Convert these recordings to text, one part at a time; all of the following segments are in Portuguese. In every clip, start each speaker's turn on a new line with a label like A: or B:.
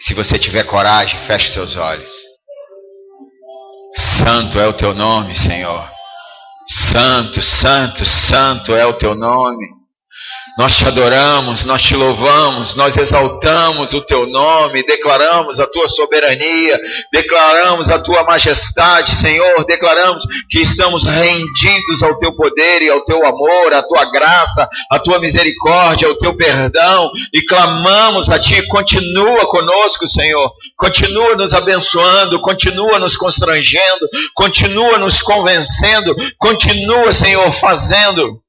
A: Se você tiver coragem, feche seus olhos. Santo é o teu nome, Senhor. Santo, santo, santo é o teu nome. Nós te adoramos, nós te louvamos, nós exaltamos o teu nome, declaramos a tua soberania, declaramos a tua majestade, Senhor, declaramos que estamos rendidos ao teu poder e ao teu amor, à tua graça, à tua misericórdia, ao teu perdão, e clamamos a ti. Continua conosco, Senhor, continua nos abençoando, continua nos constrangendo, continua nos convencendo, continua, Senhor, fazendo,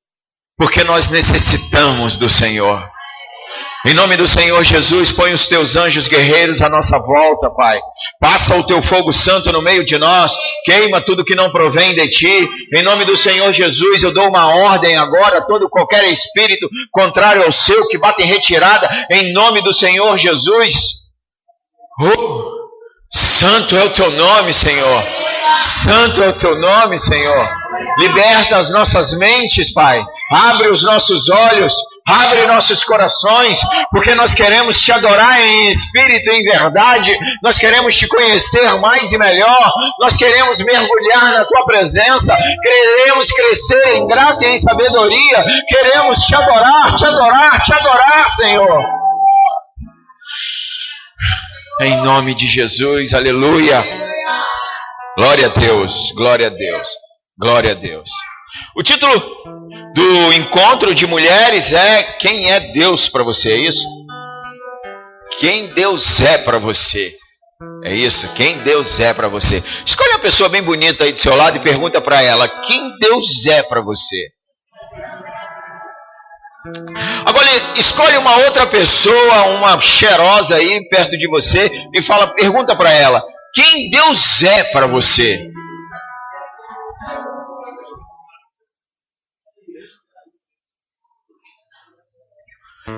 A: porque nós necessitamos do Senhor. Em nome do Senhor Jesus, põe os teus anjos guerreiros à nossa volta, Pai. Passa o teu fogo santo no meio de nós, queima tudo que não provém de ti. Em nome do Senhor Jesus, eu dou uma ordem agora a todo qualquer espírito contrário ao seu, que bate em retirada, em nome do Senhor Jesus. Oh, santo é o teu nome, Senhor. Santo é o teu nome, Senhor. Liberta as nossas mentes, Pai. Abre os nossos olhos, abre nossos corações, porque nós queremos te adorar em espírito e em verdade. Nós queremos te conhecer mais e melhor. Nós queremos mergulhar na tua presença. Queremos crescer em graça e em sabedoria. Queremos te adorar, te adorar, te adorar, Senhor. Em nome de Jesus, aleluia. Glória a Deus, glória a Deus, glória a Deus. O título do encontro de mulheres é: quem é Deus para você? É isso? Quem Deus é para você? É isso? Quem Deus é para você? Escolhe uma pessoa bem bonita aí do seu lado e pergunta para ela: quem Deus é para você? Agora escolhe uma outra pessoa, uma cheirosa aí perto de você e pergunta para ela: quem Deus é para você?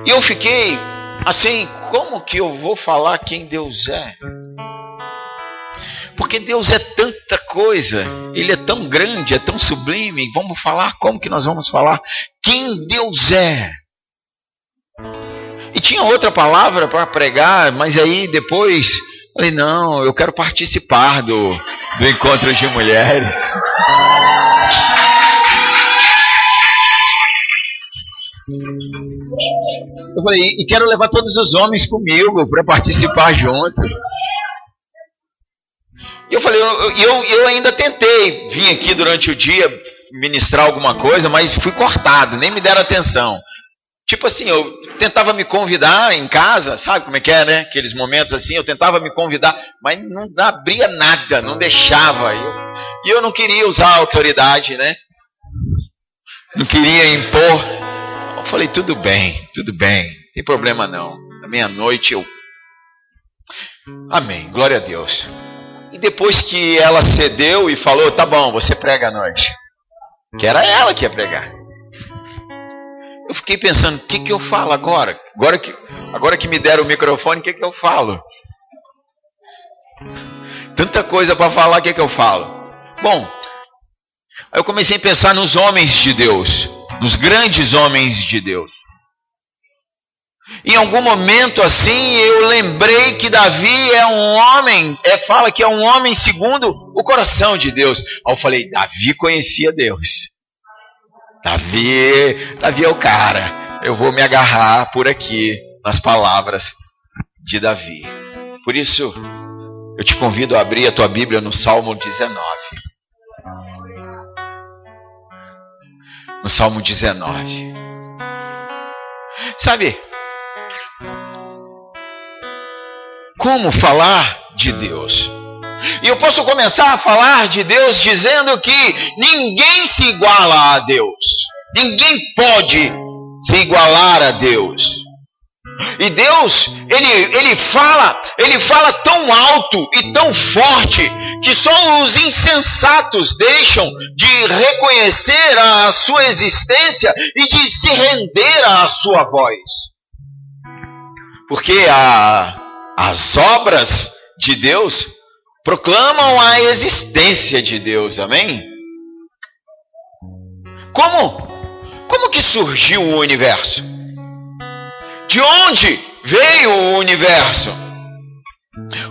A: E eu fiquei assim, como que eu vou falar quem Deus é? Porque Deus é tanta coisa, Ele é tão grande, é tão sublime. Vamos falar, como que nós vamos falar quem Deus é? E tinha outra palavra para pregar, mas aí depois falei, não, eu quero participar do encontro de mulheres. Eu falei, e quero levar todos os homens comigo para participar junto. E eu falei, eu ainda tentei vir aqui durante o dia ministrar alguma coisa, mas fui cortado, nem me deram atenção. Tipo assim, eu tentava me convidar em casa, sabe como é que é, né? Aqueles momentos assim, eu tentava me convidar, mas não abria nada, não deixava. E eu não queria usar a autoridade, né? Não queria impor. Eu falei, tudo bem, não tem problema não. Na meia-noite eu... Amém, glória a Deus. E depois que ela cedeu e falou, tá bom, você prega à noite. Que era ela que ia pregar. Eu fiquei pensando, o que eu falo agora? Agora que me deram o microfone, o que eu falo? Tanta coisa para falar, o que eu falo? Bom, aí eu comecei a pensar nos homens de Deus, nos grandes homens de Deus. Em algum momento assim, eu lembrei que Davi é um homem, fala que é um homem segundo o coração de Deus. Aí eu falei, Davi conhecia Deus. Davi é o cara. Eu vou me agarrar por aqui nas palavras de Davi. Por isso, eu te convido a abrir a tua Bíblia no Salmo 19. No Salmo 19. Sabe, como falar de Deus? E eu posso começar a falar de Deus dizendo que ninguém se iguala a Deus. Ninguém pode se igualar a Deus. E Deus, ele fala tão alto e tão forte que só os insensatos deixam de reconhecer a sua existência e de se render à sua voz. Porque as obras de Deus proclamam a existência de Deus, amém? Como que surgiu o universo? De onde veio o universo?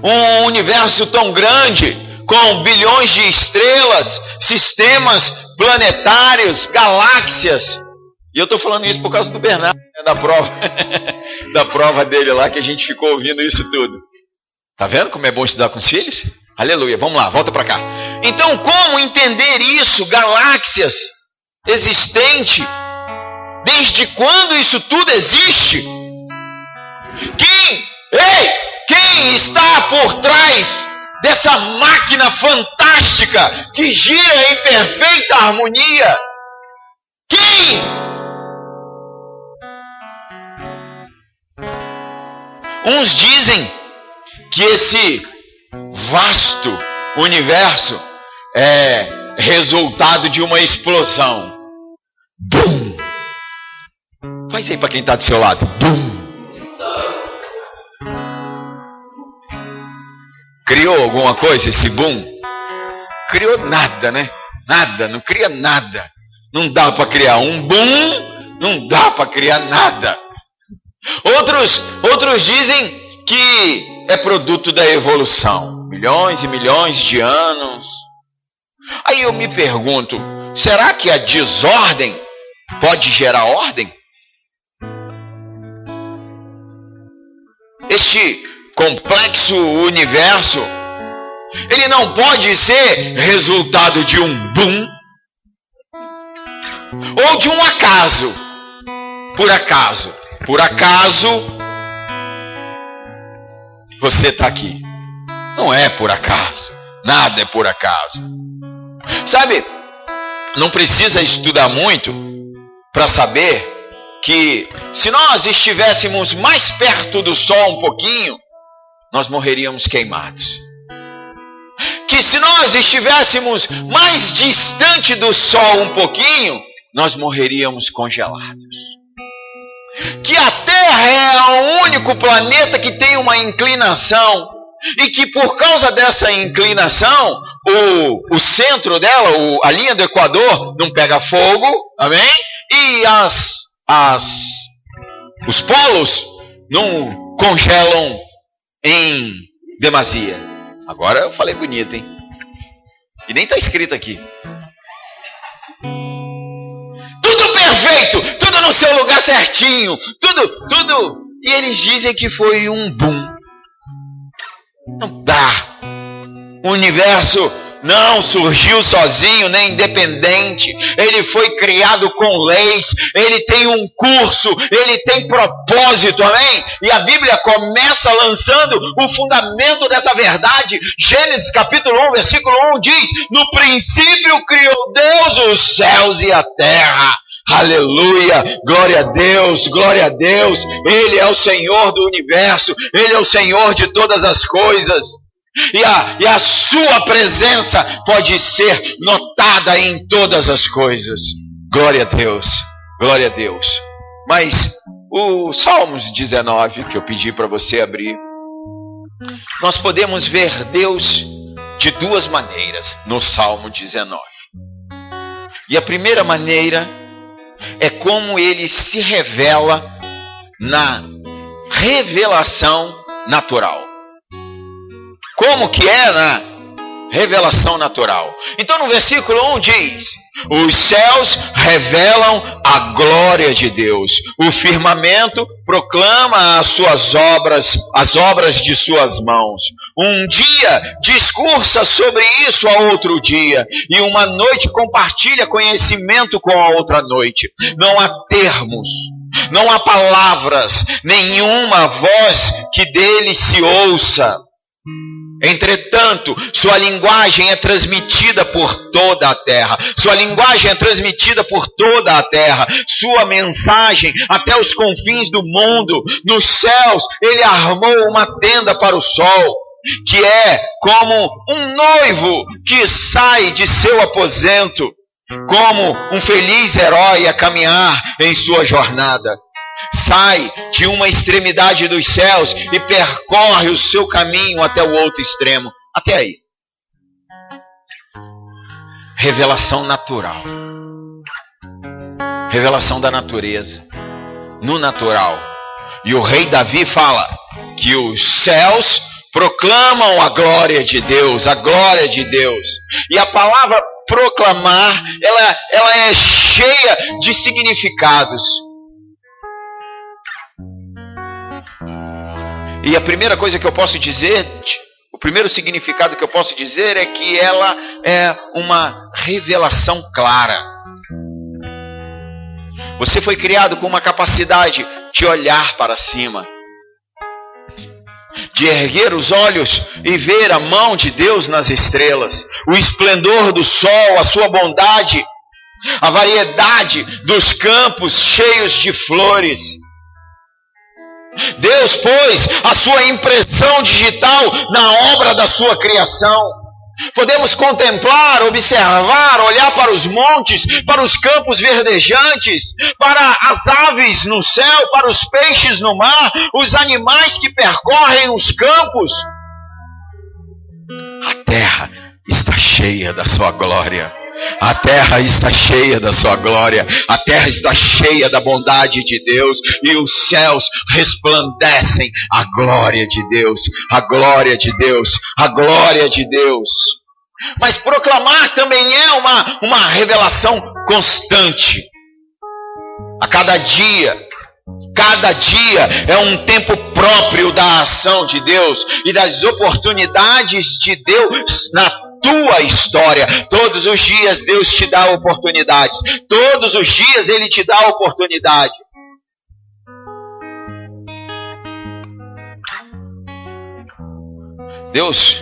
A: Um universo tão grande, com bilhões de estrelas, sistemas planetários, galáxias. E eu estou falando isso por causa do Bernardo, né, da prova, da prova dele lá, que a gente ficou ouvindo isso tudo. Tá vendo como é bom estudar com os filhos? Aleluia, vamos lá, volta para cá. Então, como entender isso? Galáxias existente. Desde quando isso tudo existe? Quem está por trás dessa máquina fantástica que gira em perfeita harmonia? Quem? Uns dizem que esse vasto universo é resultado de uma explosão. Bum! Faz aí para quem está do seu lado. Bum! Criou alguma coisa esse boom? Criou nada, né? Nada, não cria nada. Não dá para criar um boom, não dá para criar nada. Outros dizem que é produto da evolução. Milhões e milhões de anos. Aí eu me pergunto, será que a desordem pode gerar ordem? Este complexo universo, ele não pode ser resultado de um boom ou de um acaso. Por acaso você está aqui. Não é por acaso. Nada é por acaso. Sabe, não precisa estudar muito para saber que se nós estivéssemos mais perto do Sol um pouquinho, nós morreríamos queimados. Que se nós estivéssemos mais distante do Sol um pouquinho, nós morreríamos congelados. Que a Terra é o único planeta que tem uma inclinação, e que por causa dessa inclinação, o centro dela, a linha do Equador, não pega fogo, amém? E os polos não congelam em demasia. Agora eu falei bonito, hein? E nem está escrito aqui. Tudo perfeito, tudo no seu lugar certinho, tudo. E eles dizem que foi um boom. Não dá. O universo não surgiu sozinho, nem independente. Ele foi criado com leis. Ele tem um curso. Ele tem propósito, amém? E a Bíblia começa lançando o fundamento dessa verdade. Gênesis capítulo 1, versículo 1 diz: no princípio criou Deus os céus e a terra. Aleluia, glória a Deus, glória a Deus. Ele é o Senhor do universo. Ele é o Senhor de todas as coisas. E a sua presença pode ser notada em todas as coisas. Glória a Deus, glória a Deus. Mas o Salmos 19, que eu pedi para você abrir, nós podemos ver Deus de duas maneiras no Salmo 19. E a primeira maneira é como ele se revela na revelação natural. Como que é na revelação natural? Então no versículo 1 diz: os céus revelam a glória de Deus. O firmamento proclama as suas obras, as obras de suas mãos. Um dia discursa sobre isso a outro dia, e uma noite compartilha conhecimento com a outra noite. Não há termos, não há palavras, nenhuma voz que dele se ouça. Entretanto, sua linguagem é transmitida por toda a terra. Sua linguagem é transmitida por toda a terra. Sua mensagem até os confins do mundo. Nos céus, ele armou uma tenda para o sol, que é como um noivo que sai de seu aposento, como um feliz herói a caminhar em sua jornada. Sai de uma extremidade dos céus e percorre o seu caminho até o outro extremo. Até aí. Revelação natural. Revelação da natureza. No natural. E o rei Davi fala que os céus proclamam a glória de Deus, a glória de Deus. E a palavra proclamar, ela é cheia de significados. E a primeira coisa que eu posso dizer, o primeiro significado que eu posso dizer é que ela é uma revelação clara. Você foi criado com uma capacidade de olhar para cima, de erguer os olhos e ver a mão de Deus nas estrelas, o esplendor do sol, a sua bondade, a variedade dos campos cheios de flores. Deus pôs a sua impressão digital na obra da sua criação. Podemos contemplar, observar, olhar para os montes, para os campos verdejantes, para as aves no céu, para os peixes no mar, os animais que percorrem os campos. A terra está cheia da sua glória. A terra está cheia da sua glória. A terra está cheia da bondade de Deus. E os céus resplandecem a glória de Deus. A glória de Deus. A glória de Deus. Mas proclamar também é uma revelação constante. A cada dia é um tempo próprio da ação de Deus e das oportunidades de Deus na tua história. Todos os dias Deus te dá oportunidades. Todos os dias Ele te dá oportunidade. Deus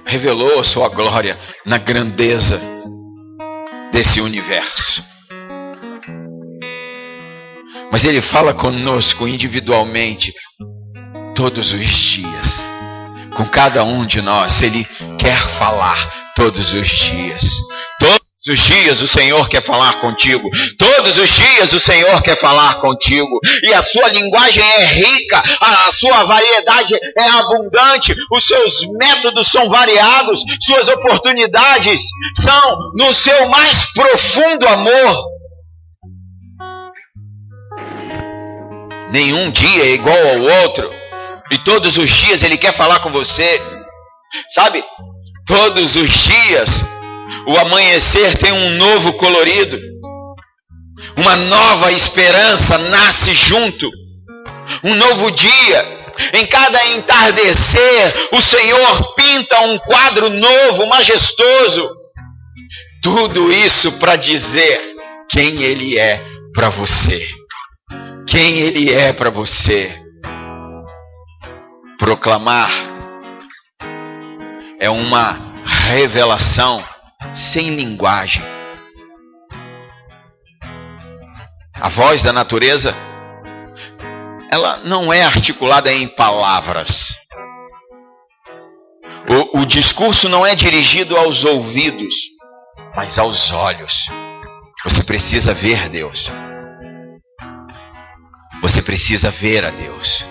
A: revelou a sua glória na grandeza desse universo. Mas Ele fala conosco individualmente todos os dias. Com cada um de nós, Ele quer falar todos os dias. Todos os dias o Senhor quer falar contigo. Todos os dias o Senhor quer falar contigo. E a sua linguagem é rica, a sua variedade é abundante, os seus métodos são variados, suas oportunidades são no seu mais profundo amor. Nenhum dia é igual ao outro. E todos os dias Ele quer falar com você. Sabe? Todos os dias o amanhecer tem um novo colorido. Uma nova esperança nasce junto. Um novo dia. Em cada entardecer o Senhor pinta um quadro novo, majestoso. Tudo isso para dizer quem Ele é para você. Quem Ele é para você. Proclamar é uma revelação sem linguagem. A voz da natureza, ela não é articulada em palavras. O discurso não é dirigido aos ouvidos, mas aos olhos. Você precisa ver Deus. Você precisa ver a Deus.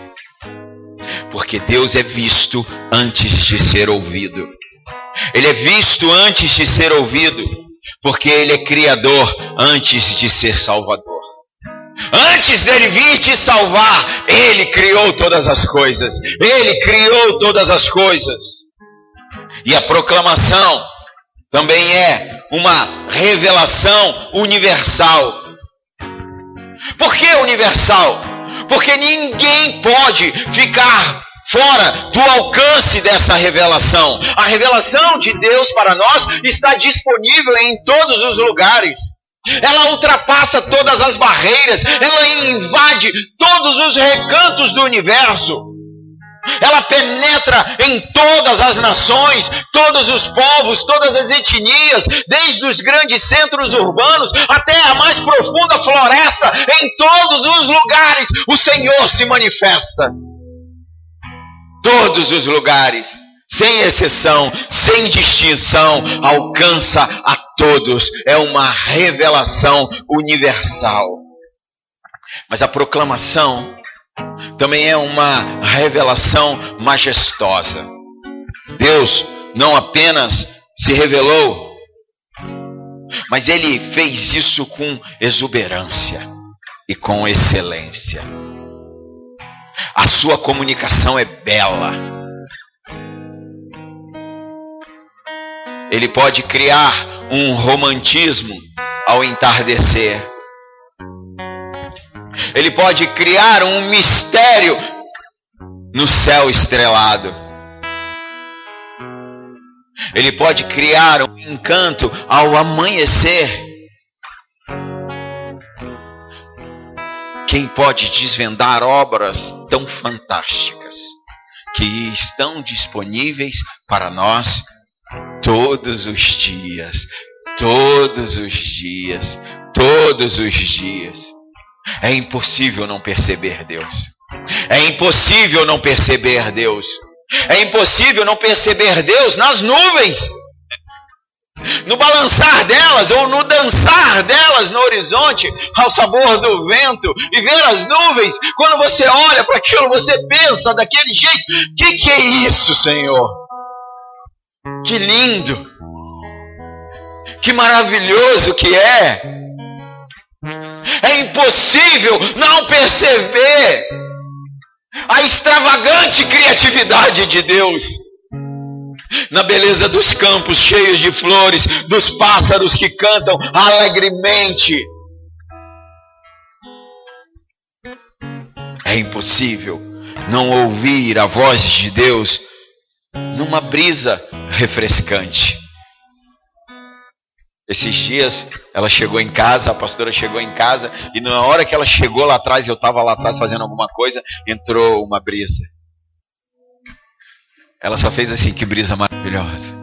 A: Porque Deus é visto antes de ser ouvido. Ele é visto antes de ser ouvido. Porque Ele é criador antes de ser salvador. Antes dele vir te salvar, Ele criou todas as coisas. Ele criou todas as coisas. E a proclamação também é uma revelação universal. Por que universal? Porque ninguém pode ficar fora do alcance dessa revelação. A revelação de Deus para nós está disponível em todos os lugares. Ela ultrapassa todas as barreiras. Ela invade todos os recantos do universo. Ela penetra em todas as nações, todos os povos, todas as etnias, desde os grandes centros urbanos até a mais profunda floresta. Em todos os lugares o Senhor se manifesta. Todos os lugares, sem exceção, sem distinção, alcança a todos. É uma revelação universal. Mas a proclamação também é uma revelação majestosa. Deus não apenas se revelou, mas Ele fez isso com exuberância e com excelência. A sua comunicação é bela. Ele pode criar um romantismo ao entardecer. Ele pode criar um mistério no céu estrelado. Ele pode criar um encanto ao amanhecer. Quem pode desvendar obras tão fantásticas que estão disponíveis para nós todos os dias, todos os dias, todos os dias. É impossível não perceber Deus. É impossível não perceber Deus. É impossível não perceber Deus nas nuvens, no balançar delas ou no dançar delas no horizonte, ao sabor do vento, e ver as nuvens. Quando você olha para aquilo, você pensa daquele jeito: que é isso, Senhor? Que lindo, que maravilhoso que é. É impossível não perceber a extravagante criatividade de Deus, na beleza dos campos cheios de flores, dos pássaros que cantam alegremente. É impossível não ouvir a voz de Deus numa brisa refrescante. Esses dias ela chegou em casa, a pastora chegou em casa, e na hora que ela chegou lá atrás, eu estava lá atrás fazendo alguma coisa, entrou uma brisa. Ela só fez assim: que brisa maravilhosa.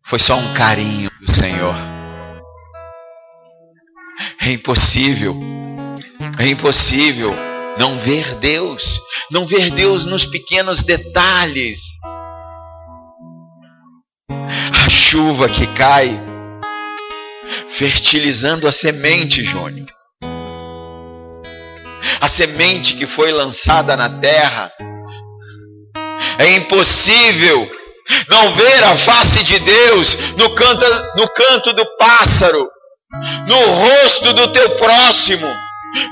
A: Foi só um carinho do Senhor. É impossível não ver Deus, não ver Deus nos pequenos detalhes. A chuva que cai, fertilizando a semente, Jônio. A semente que foi lançada na terra. É impossível não ver a face de Deus no canto do pássaro, no rosto do teu próximo,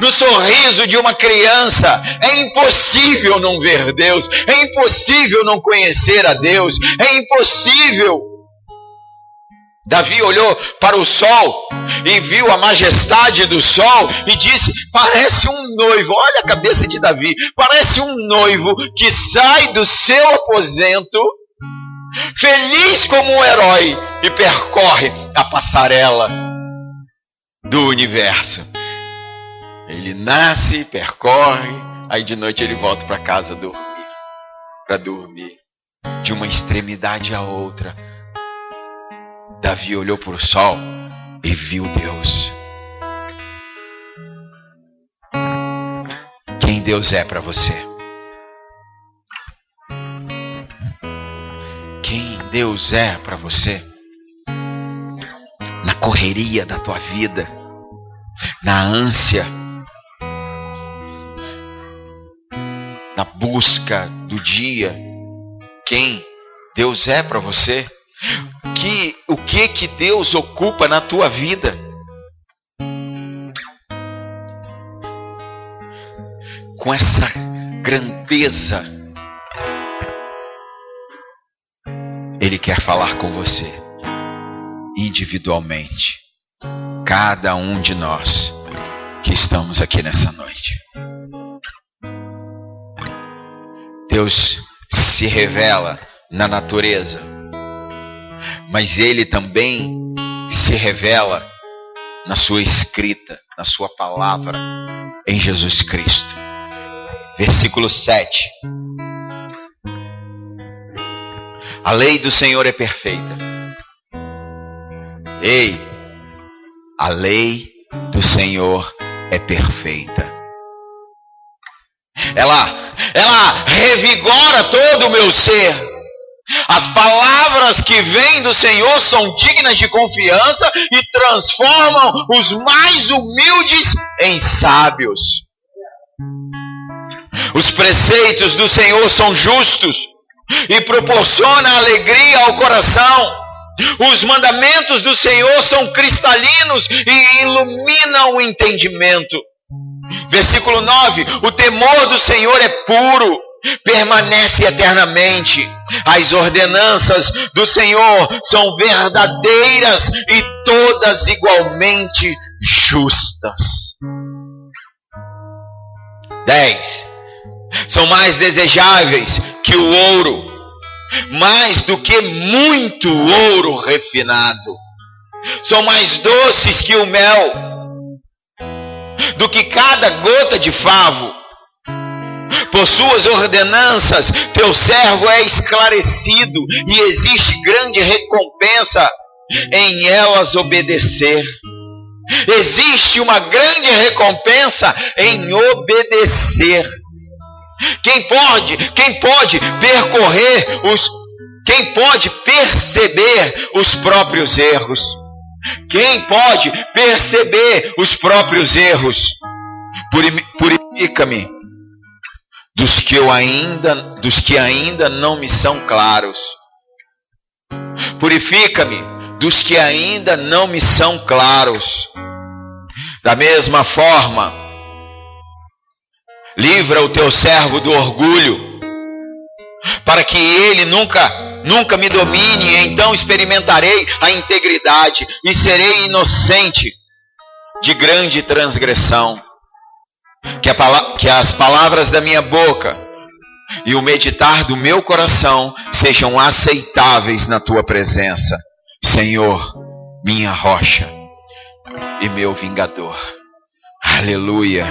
A: no sorriso de uma criança. É impossível não ver Deus. É impossível não conhecer a Deus. É impossível. Davi olhou para o sol e viu a majestade do sol e disse: parece um noivo. Olha a cabeça de Davi. Parece um noivo que sai do seu aposento, feliz como um herói, e percorre a passarela do universo. Ele nasce, percorre, aí de noite ele volta para casa para dormir. De uma extremidade à outra, Davi olhou para o sol e viu Deus. Quem Deus é para você? Quem Deus é para você? Na correria da tua vida, na ânsia, na busca do dia, quem Deus é para você? O que Deus ocupa na tua vida? Com essa grandeza, Ele quer falar com você individualmente, cada um de nós que estamos aqui nessa noite. Deus se revela na natureza, mas Ele também se revela na sua escrita, na sua palavra, em Jesus Cristo. Versículo 7. A lei do Senhor é perfeita. Ei, a lei do Senhor é perfeita. Ela revigora todo o meu ser. As palavras que vêm do Senhor são dignas de confiança e transformam os mais humildes em sábios. Os preceitos do Senhor são justos e proporcionam alegria ao coração. Os mandamentos do Senhor são cristalinos e iluminam o entendimento. Versículo 9: o temor do Senhor é puro permanece eternamente. As ordenanças do Senhor são verdadeiras e todas igualmente justas. 10. São mais desejáveis que o ouro, mais do que muito ouro refinado. São mais doces que o mel, do que cada gota de favo. Por suas ordenanças, teu servo é esclarecido, e existe grande recompensa em elas obedecer. Existe uma grande recompensa em obedecer. Quem pode perceber os próprios erros? Quem pode perceber os próprios erros? Purifica-me dos que ainda não me são claros. Purifica-me dos que ainda não me são claros. Da mesma forma, livra o teu servo do orgulho, para que ele nunca me domine. Então experimentarei a integridade e serei inocente de grande transgressão. Que as palavras da minha boca e o meditar do meu coração sejam aceitáveis na tua presença, Senhor, minha rocha e meu vingador. Aleluia,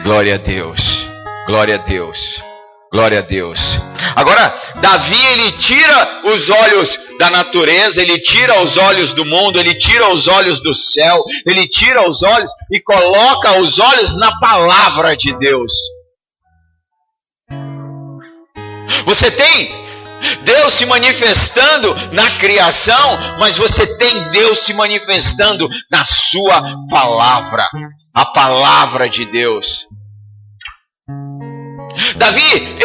A: glória a Deus, glória a Deus, glória a Deus. Agora, Davi, ele tira os olhos da natureza, ele tira os olhos do mundo, ele tira os olhos do céu, ele tira os olhos e coloca os olhos na palavra de Deus. Você tem Deus se manifestando na criação, mas você tem Deus se manifestando na sua palavra, a palavra de Deus. Davi,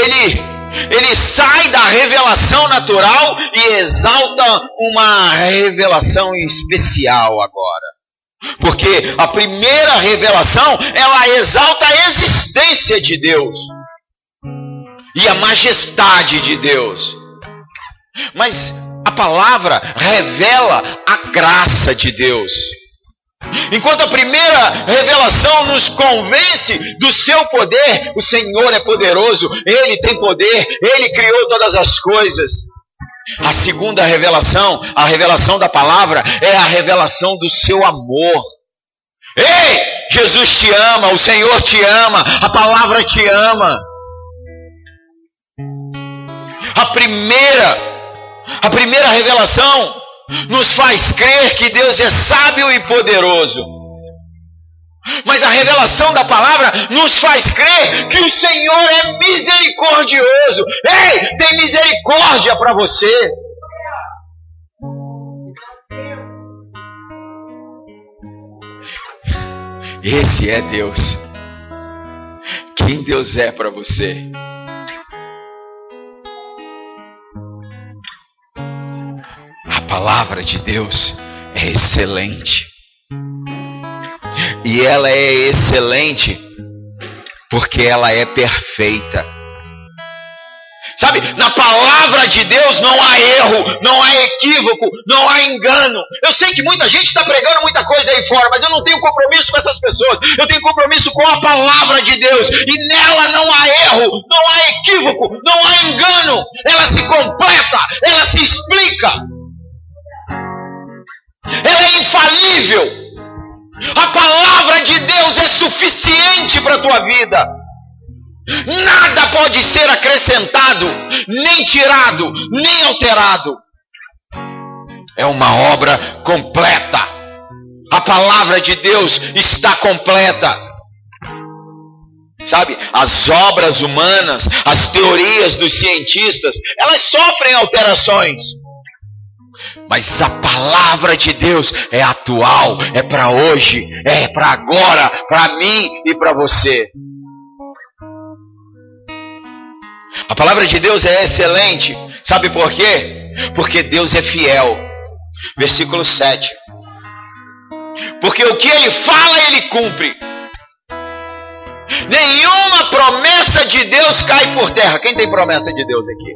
A: ele sai da revelação natural e exalta uma revelação especial agora. Porque a primeira revelação, ela exalta a existência de Deus e a majestade de Deus. Mas a palavra revela a graça de Deus. Enquanto a primeira revelação nos convence do seu poder, o Senhor é poderoso, Ele tem poder, Ele criou todas as coisas. A segunda revelação, a revelação da palavra, é a revelação do seu amor. Ei, Jesus te ama, o Senhor te ama, a palavra te ama. A primeira revelação nos faz crer que Deus é sábio e poderoso. Mas a revelação da palavra nos faz crer que o Senhor é misericordioso. Ei, tem misericórdia para você. Esse é Deus. Quem Deus é para você? A palavra de Deus é excelente. E ela é excelente porque ela é perfeita. Sabe, na palavra de Deus não há erro, não há equívoco, não há engano. Eu sei que muita gente está pregando muita coisa aí fora, mas eu não tenho compromisso com essas pessoas. Eu tenho compromisso com a palavra de Deus. E nela não há erro, não há equívoco, não há engano. Ela se completa, ela se explica. Ela é infalível. A palavra de Deus é suficiente para a tua vida. Nada pode ser acrescentado, nem tirado, nem alterado. É uma obra completa. A palavra de Deus está completa. Sabe, as obras humanas, as teorias dos cientistas, elas sofrem alterações. Mas a palavra de Deus é atual, é para hoje, é para agora, para mim e para você. A palavra de Deus é excelente. Sabe por quê? Porque Deus é fiel. Versículo 7. Porque o que Ele fala, Ele cumpre. Nenhuma promessa de Deus cai por terra. Quem tem promessa de Deus aqui?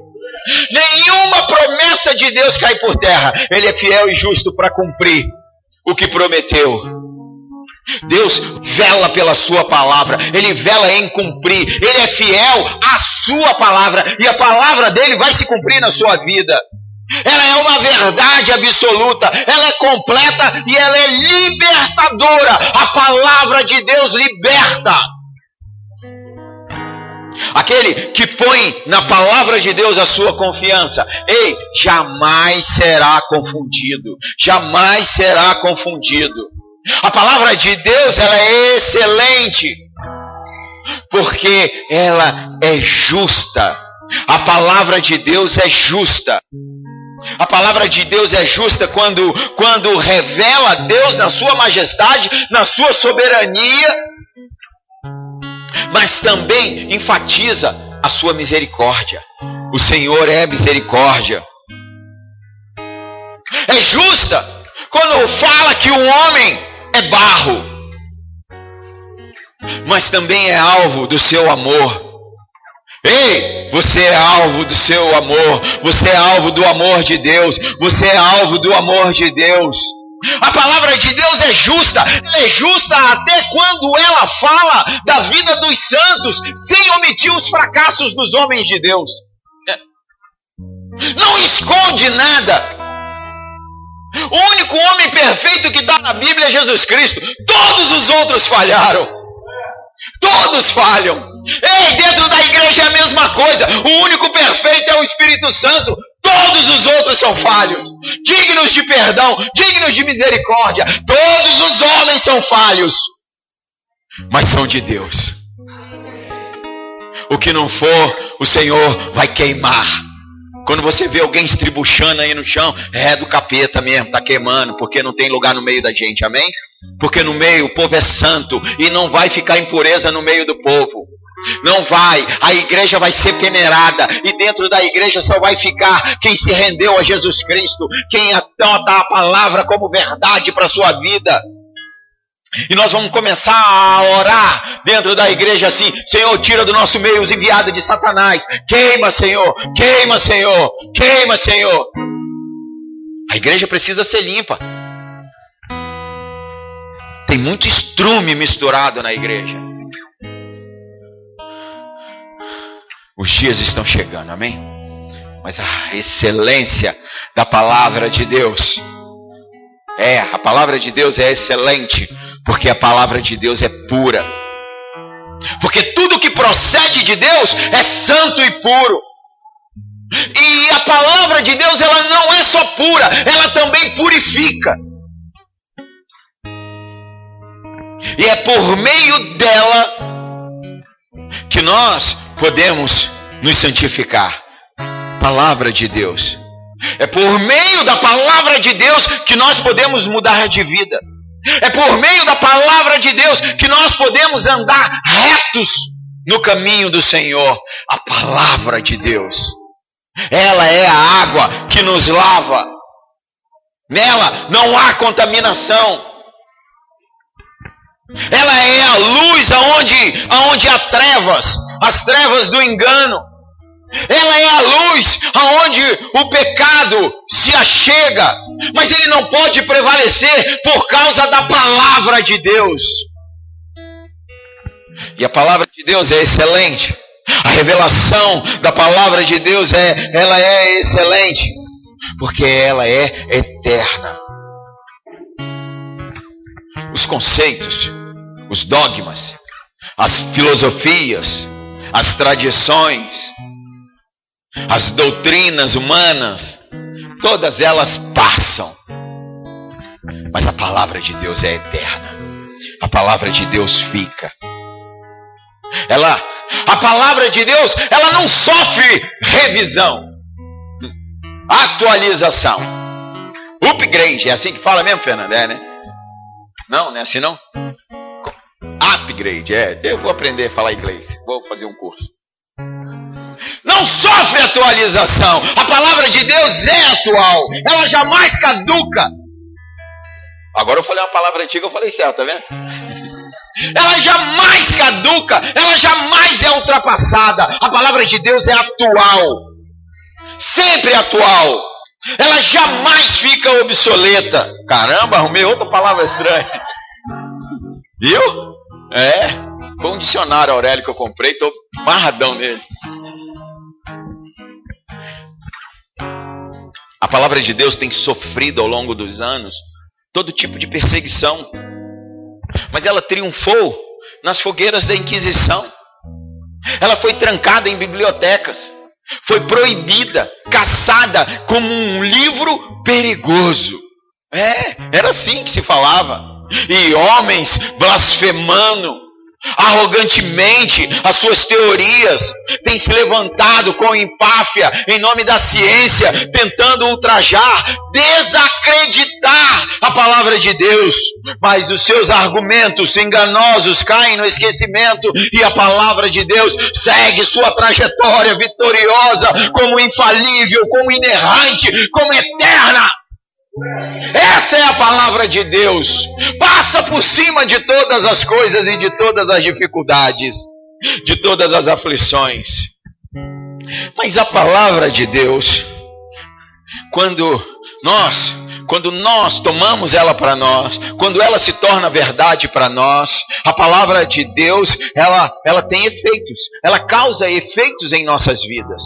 A: Nenhuma promessa de Deus cai por terra. Ele é fiel e justo para cumprir o que prometeu. Deus vela pela sua palavra. Ele vela em cumprir. Ele é fiel à sua palavra. E a palavra dele vai se cumprir na sua vida. Ela é uma verdade absoluta. Ela é completa e ela é libertadora. A palavra de Deus liberta. Aquele que põe na palavra de Deus a sua confiança, ei, jamais será confundido. Jamais será confundido. A palavra de Deus, ela é excelente, porque ela é justa. A palavra de Deus é justa. A palavra de Deus é justa quando revela Deus na sua majestade, na sua soberania, mas também enfatiza a sua misericórdia. O Senhor é misericórdia. É justa quando fala que o homem é barro, mas também é alvo do seu amor. Ei, você é alvo do seu amor. Você é alvo do amor de Deus. Você é alvo do amor de Deus. A palavra de Deus é justa. Ela é justa até quando ela fala da vida dos santos, sem omitir os fracassos dos homens de Deus. Não esconde nada. O único homem perfeito que está na Bíblia é Jesus Cristo. Todos os outros falharam. Todos falham. Ei, dentro da igreja é a mesma coisa. O único perfeito é o Espírito Santo. Todos os outros são falhos, dignos de perdão, dignos de misericórdia. Todos os homens são falhos, mas são de Deus. O que não for, o Senhor vai queimar. Quando você vê alguém estribuchando aí no chão, é do capeta mesmo, está queimando, porque não tem lugar no meio da gente, amém? Porque no meio o povo é santo e não vai ficar impureza no meio do povo. Não vai, a igreja vai ser peneirada e dentro da igreja só vai ficar quem se rendeu a Jesus Cristo, quem adota a palavra como verdade para a sua vida. E nós vamos começar a orar dentro da igreja assim: Senhor, tira do nosso meio os enviados de Satanás. Queima, Senhor, queima, Senhor, queima, Senhor. A igreja precisa ser limpa. Tem muito estrume misturado na igreja. Os dias estão chegando, amém? Mas a excelência da palavra de Deus, a palavra de Deus é excelente, porque a palavra de Deus é pura. Porque tudo que procede de Deus é santo e puro. E a palavra de Deus, ela não é só pura, ela também purifica. E é por meio dela que nós podemos nos santificar. Palavra de Deus. É por meio da palavra de Deus que nós podemos mudar de vida. É por meio da palavra de Deus que nós podemos andar retos no caminho do Senhor. A palavra de Deus, ela é a água que nos lava. Nela não há contaminação. Ela é a luz aonde há trevas, as trevas do engano. Ela é a luz aonde o pecado se achega, mas ele não pode prevalecer por causa da palavra de Deus. E a palavra de Deus é excelente. A revelação da palavra de Deus ela é excelente, porque ela é eterna. Os conceitos, os dogmas, as filosofias, as tradições, as doutrinas humanas, todas elas passam. Mas a palavra de Deus é eterna. A palavra de Deus fica. A palavra de Deus, ela não sofre revisão, atualização, upgrade. É assim que fala mesmo, Fernando? Né? Não é assim não? Upgrade, eu vou aprender a falar inglês, vou fazer um curso. Não sofre atualização. A palavra de Deus é atual, ela jamais caduca. Agora eu falei uma palavra antiga, eu falei certo, tá vendo? ela jamais caduca, ela jamais é ultrapassada. A palavra de Deus é atual, sempre atual, ela jamais fica obsoleta. Caramba, arrumei outra palavra estranha. Viu? Foi um dicionário Aurélio que eu comprei, estou marradão nele. A palavra de Deus tem sofrido ao longo dos anos todo tipo de perseguição, mas ela triunfou nas fogueiras da Inquisição. Ela foi trancada em bibliotecas, foi proibida, caçada como um livro perigoso. Era assim que se falava. E homens blasfemando arrogantemente as suas teorias têm se levantado com empáfia em nome da ciência, tentando ultrajar, desacreditar a palavra de Deus, mas os seus argumentos enganosos caem no esquecimento e a palavra de Deus segue sua trajetória vitoriosa como infalível, como inerrante, como eterna. Essa é a palavra de Deus, passa por cima de todas as coisas e de todas as dificuldades, de todas as aflições. Mas a palavra de Deus, quando nós tomamos ela para nós, quando ela se torna verdade para nós, a palavra de Deus, ela tem efeitos, ela causa efeitos em nossas vidas.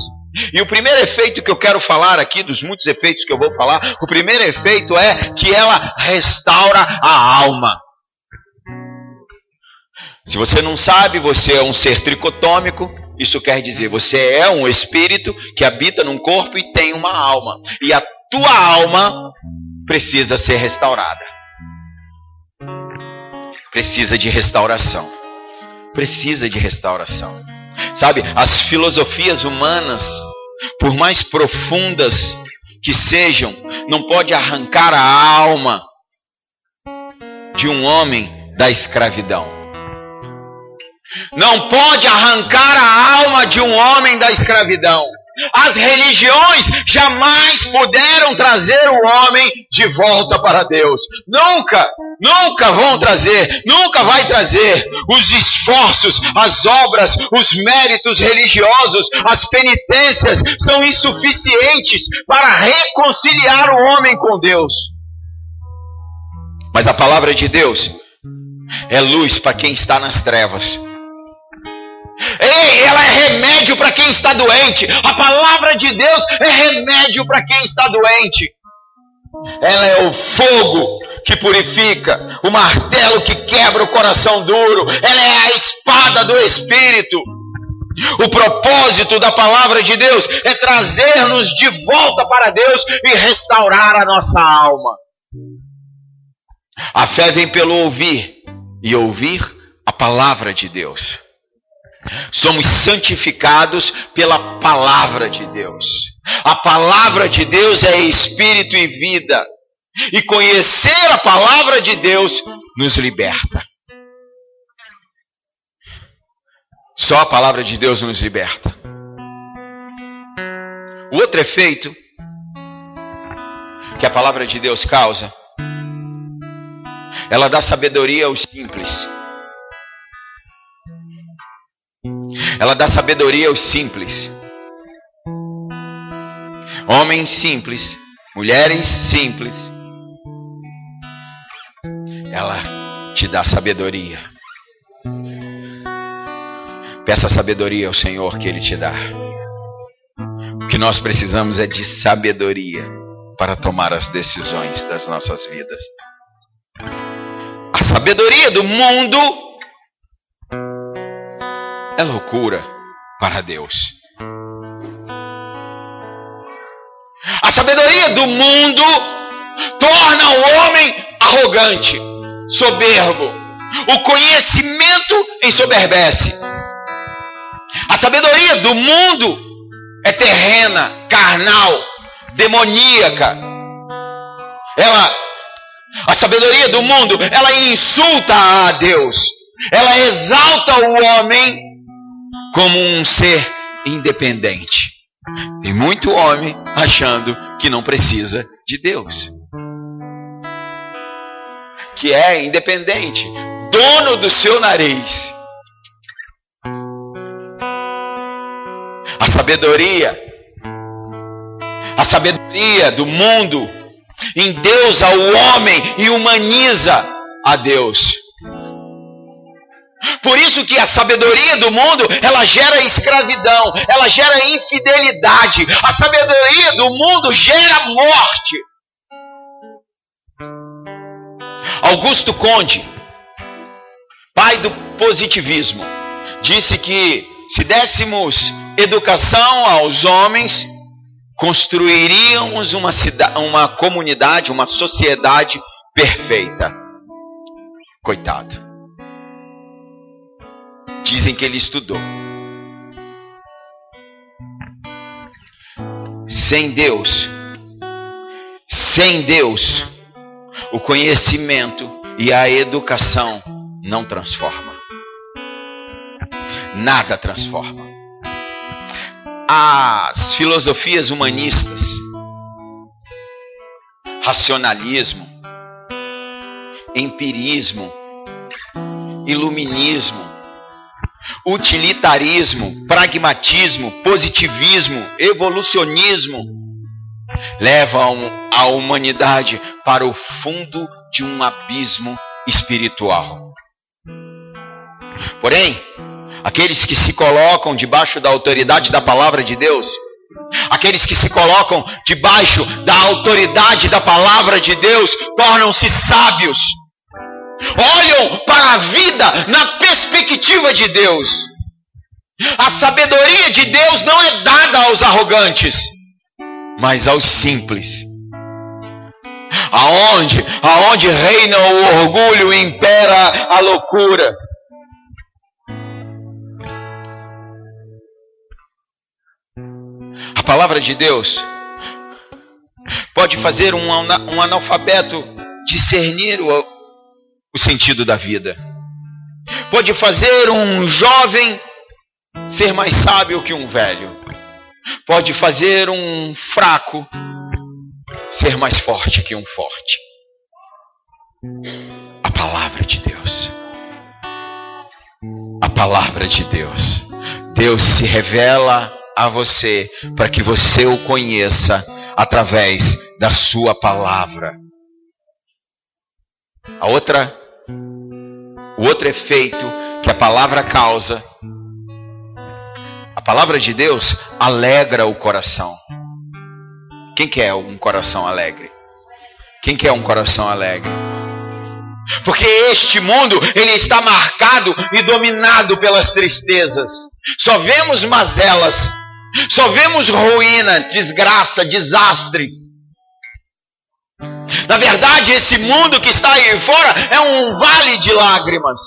A: E o primeiro efeito que eu quero falar aqui, dos muitos efeitos que eu vou falar, o primeiro efeito é que ela restaura a alma. Se você não sabe, você é um ser tricotômico. Isso quer dizer, você é um espírito que habita num corpo e tem uma alma. E a tua alma precisa ser restaurada. Precisa de restauração. Precisa de restauração. Sabe, as filosofias humanas, por mais profundas que sejam, não pode arrancar a alma de um homem da escravidão. Não pode arrancar a alma de um homem da escravidão. As religiões jamais puderam trazer o homem de volta para Deus. Nunca vão trazer, nunca vai trazer. Os esforços, as obras, os méritos religiosos, as penitências são insuficientes para reconciliar o homem com Deus. Mas a palavra de Deus é luz para quem está nas trevas. Ela é remédio para quem está doente. A palavra de Deus é remédio para quem está doente. Ela é o fogo que purifica, o martelo que quebra o coração duro. Ela é a espada do Espírito. O propósito da palavra de Deus é trazer-nos de volta para Deus e restaurar a nossa alma. A fé vem pelo ouvir, e ouvir a palavra de Deus. Somos santificados pela palavra de Deus. A palavra de Deus é espírito e vida. E conhecer a palavra de Deus nos liberta. Só a palavra de Deus nos liberta. O outro efeito que a palavra de Deus causa, ela dá sabedoria aos simples. Ela dá sabedoria aos simples. Homens simples, mulheres simples. Ela te dá sabedoria. Peça sabedoria ao Senhor que Ele te dá. O que nós precisamos é de sabedoria para tomar as decisões das nossas vidas. A sabedoria do mundo é loucura para Deus. A sabedoria do mundo torna o homem arrogante, soberbo. O conhecimento ensoberbece. A sabedoria do mundo é terrena, carnal, demoníaca. A sabedoria do mundo, ela insulta a Deus. Ela exalta o homem como um ser independente. Tem muito homem achando que não precisa de Deus, que é independente. dono do seu nariz. A sabedoria do mundo endeusa o homem e humaniza a Deus. Por isso que a sabedoria do mundo, ela gera escravidão, ela gera infidelidade. A sabedoria do mundo gera morte. Augusto Conde, pai do positivismo, disse que se dessemos educação aos homens, construiríamos uma comunidade, uma sociedade perfeita. Coitado. Dizem que ele estudou. Sem Deus, o conhecimento e a educação não transformam. Nada transforma. As filosofias humanistas, racionalismo, empirismo, iluminismo, utilitarismo, pragmatismo, positivismo, evolucionismo, levam a humanidade para o fundo de um abismo espiritual. Porém, aqueles que se colocam debaixo da autoridade da palavra de Deus, aqueles que se colocam debaixo da autoridade da palavra de Deus, tornam-se sábios. Olham para a vida na perspectiva de Deus. A sabedoria de Deus não é dada aos arrogantes, mas aos simples. Aonde reina o orgulho, impera a loucura. A palavra de Deus pode fazer um analfabeto discernir o sentido da vida. Pode fazer um jovem ser mais sábio que um velho. Pode fazer um fraco ser mais forte que um forte. A palavra de Deus. A palavra de Deus. Deus se revela a você para que você o conheça através da sua palavra. O outro efeito que a palavra causa, a palavra de Deus alegra o coração. Quem quer um coração alegre? Quem quer um coração alegre? Porque este mundo, ele está marcado e dominado pelas tristezas. Só vemos mazelas, só vemos ruína, desgraça, desastres. Na verdade, esse mundo que está aí fora é um vale de lágrimas.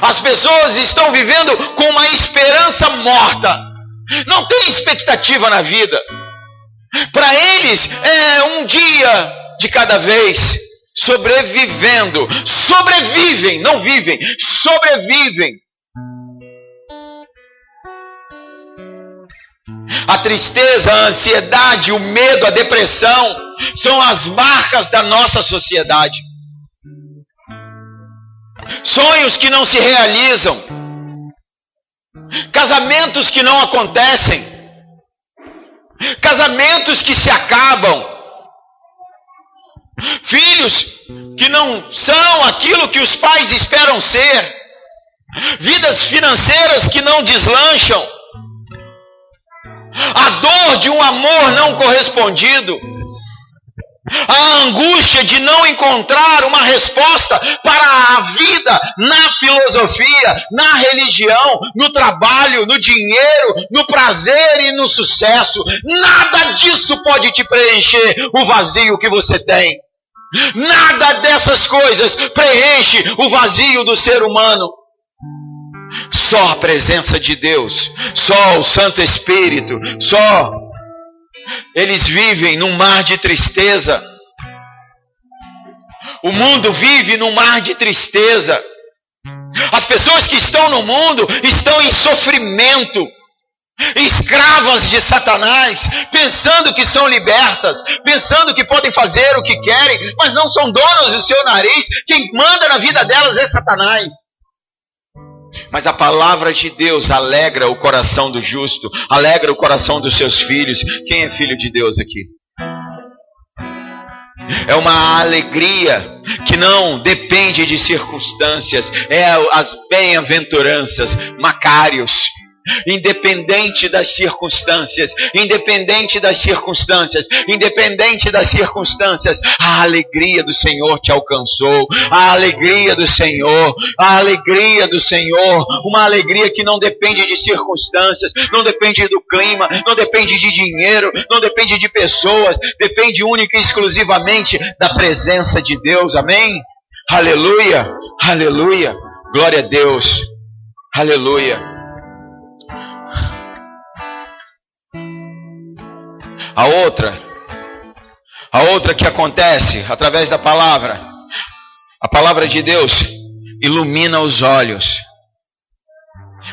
A: As pessoas estão vivendo com uma esperança morta. Não tem expectativa na vida. Para eles é um dia de cada vez, sobrevivendo. Sobrevivem, não vivem, sobrevivem. A tristeza, a ansiedade, o medo, a depressão são as marcas da nossa sociedade. Sonhos que não se realizam, casamentos que não acontecem, casamentos que se acabam, filhos que não são aquilo que os pais esperam ser, vidas financeiras que não deslancham, a dor de um amor não correspondido, a angústia de não encontrar uma resposta para a vida na filosofia, na religião, no trabalho, no dinheiro, no prazer e no sucesso. Nada disso pode te preencher o vazio que você tem. Nada dessas coisas preenche o vazio do ser humano. Só a presença de Deus, só o Santo Espírito, só eles vivem num mar de tristeza. O mundo vive num mar de tristeza. As pessoas que estão no mundo estão em sofrimento. escravas de Satanás, pensando que são libertas, pensando que podem fazer o que querem, mas não são donos do seu nariz. Quem manda na vida delas é Satanás. Mas a palavra de Deus alegra o coração do justo, alegra o coração dos seus filhos. Quem é filho de Deus aqui? É uma alegria que não depende de circunstâncias, é as bem-aventuranças, Macários. Independente das circunstâncias, independente das circunstâncias, independente das circunstâncias, a alegria do Senhor te alcançou, a alegria do Senhor, a alegria do Senhor, uma alegria que não depende de circunstâncias, não depende do clima, não depende de dinheiro, não depende de pessoas, depende única e exclusivamente da presença de Deus, amém? Aleluia, aleluia, glória a Deus, aleluia. A outra que acontece através da palavra, a palavra de Deus ilumina os olhos.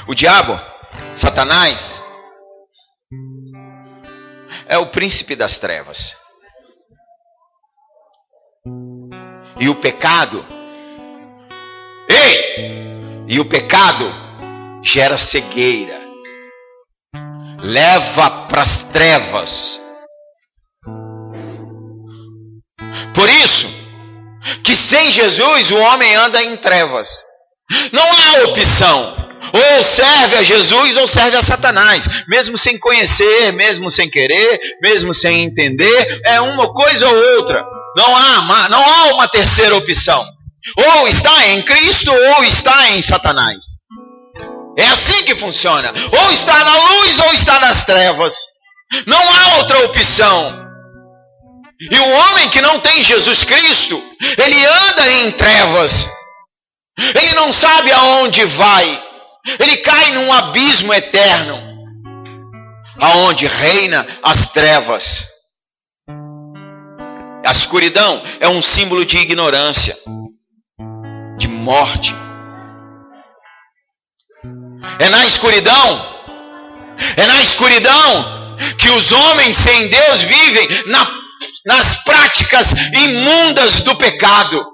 A: O diabo, Satanás, é o príncipe das trevas. E o pecado, o pecado gera cegueira, leva para as trevas. Por isso, que sem Jesus o homem anda em trevas. Não há opção. Ou serve a Jesus ou serve a Satanás. Mesmo sem conhecer, mesmo sem querer, mesmo sem entender, é uma coisa ou outra. Não há uma terceira opção. Ou está em Cristo ou está em Satanás. É assim que funciona. Ou está na luz ou está nas trevas. Não há outra opção. E o homem que não tem Jesus Cristo, ele anda em trevas. Ele não sabe aonde vai. Ele cai num abismo eterno, aonde reina as trevas. A escuridão é um símbolo de ignorância, de morte. É na escuridão que os homens sem Deus vivem nas práticas imundas do pecado.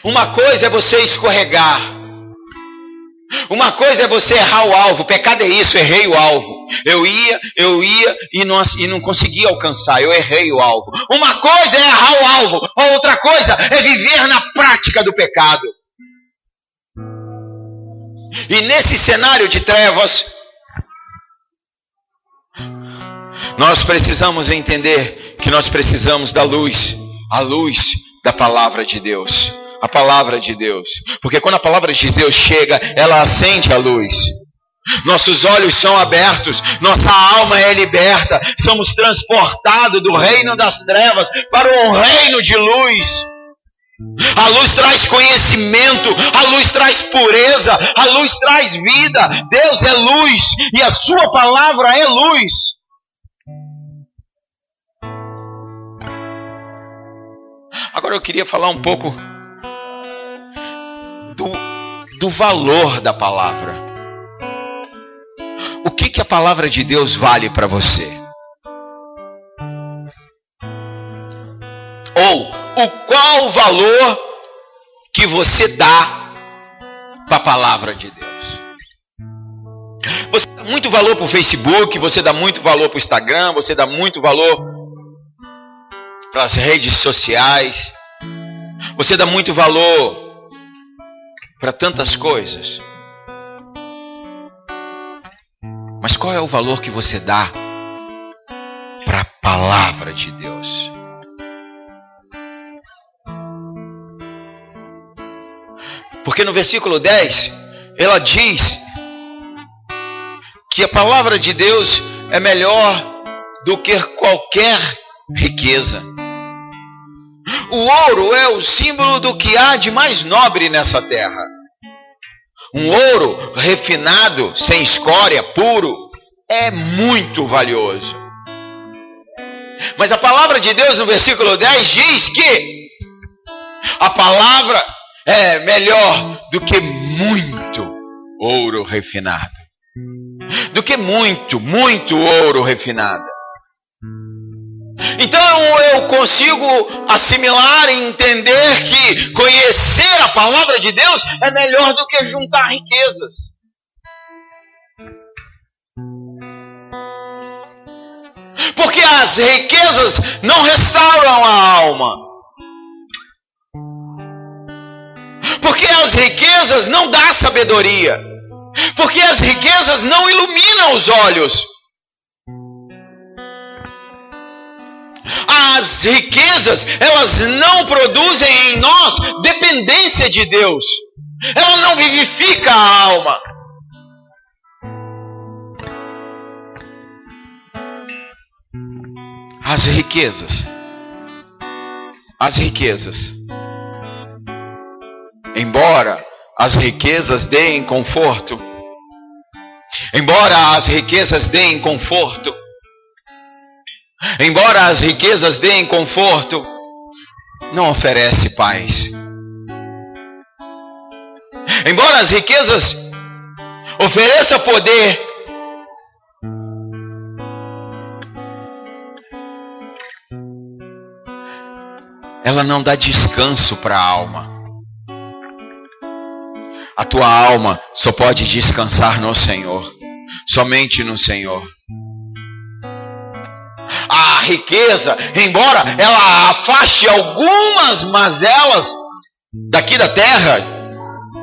A: Uma coisa é você escorregar, uma coisa é você errar o alvo. Pecado é isso, errei o alvo. Eu ia e não conseguia alcançar, eu errei o alvo. Uma coisa é errar o alvo, a outra coisa é viver na prática do pecado. E nesse cenário de trevas, nós precisamos entender que nós precisamos da luz, a luz da palavra de Deus, a palavra de Deus. Porque quando a palavra de Deus chega, ela acende a luz. Nossos olhos são abertos, nossa alma é liberta, somos transportados do reino das trevas para um reino de luz. A luz traz conhecimento, a luz traz pureza, a luz traz vida. Deus é luz e a sua palavra é luz. Agora eu queria falar um pouco do valor da palavra. O que a palavra de Deus vale para você? Ou qual o valor que você dá para a palavra de Deus? Você dá muito valor para o Facebook, você dá muito valor para o Instagram, você dá muito valor para as redes sociais, você dá muito valor para tantas coisas. Mas qual é o valor que você dá para a palavra de Deus? Porque no versículo 10, ela diz que a palavra de Deus é melhor do que qualquer riqueza. O ouro é o símbolo do que há de mais nobre nessa terra. Um ouro refinado, sem escória, puro, é muito valioso. Mas a palavra de Deus no versículo 10 diz que a palavra é melhor do que muito ouro refinado. do que muito, muito ouro refinado. Então eu consigo assimilar e entender que conhecer a palavra de Deus é melhor do que juntar riquezas. Porque as riquezas não restauram a alma. Porque as riquezas não dão sabedoria. Porque as riquezas não iluminam os olhos. As riquezas, elas não produzem em nós dependência de Deus. Ela não vivifica a alma. As riquezas, embora as riquezas deem conforto, embora as riquezas deem conforto, não oferece paz. Embora as riquezas ofereçam poder, ela não dá descanso para a alma. A tua alma só pode descansar no Senhor, somente no Senhor. A riqueza, embora ela afaste algumas mazelas daqui da terra,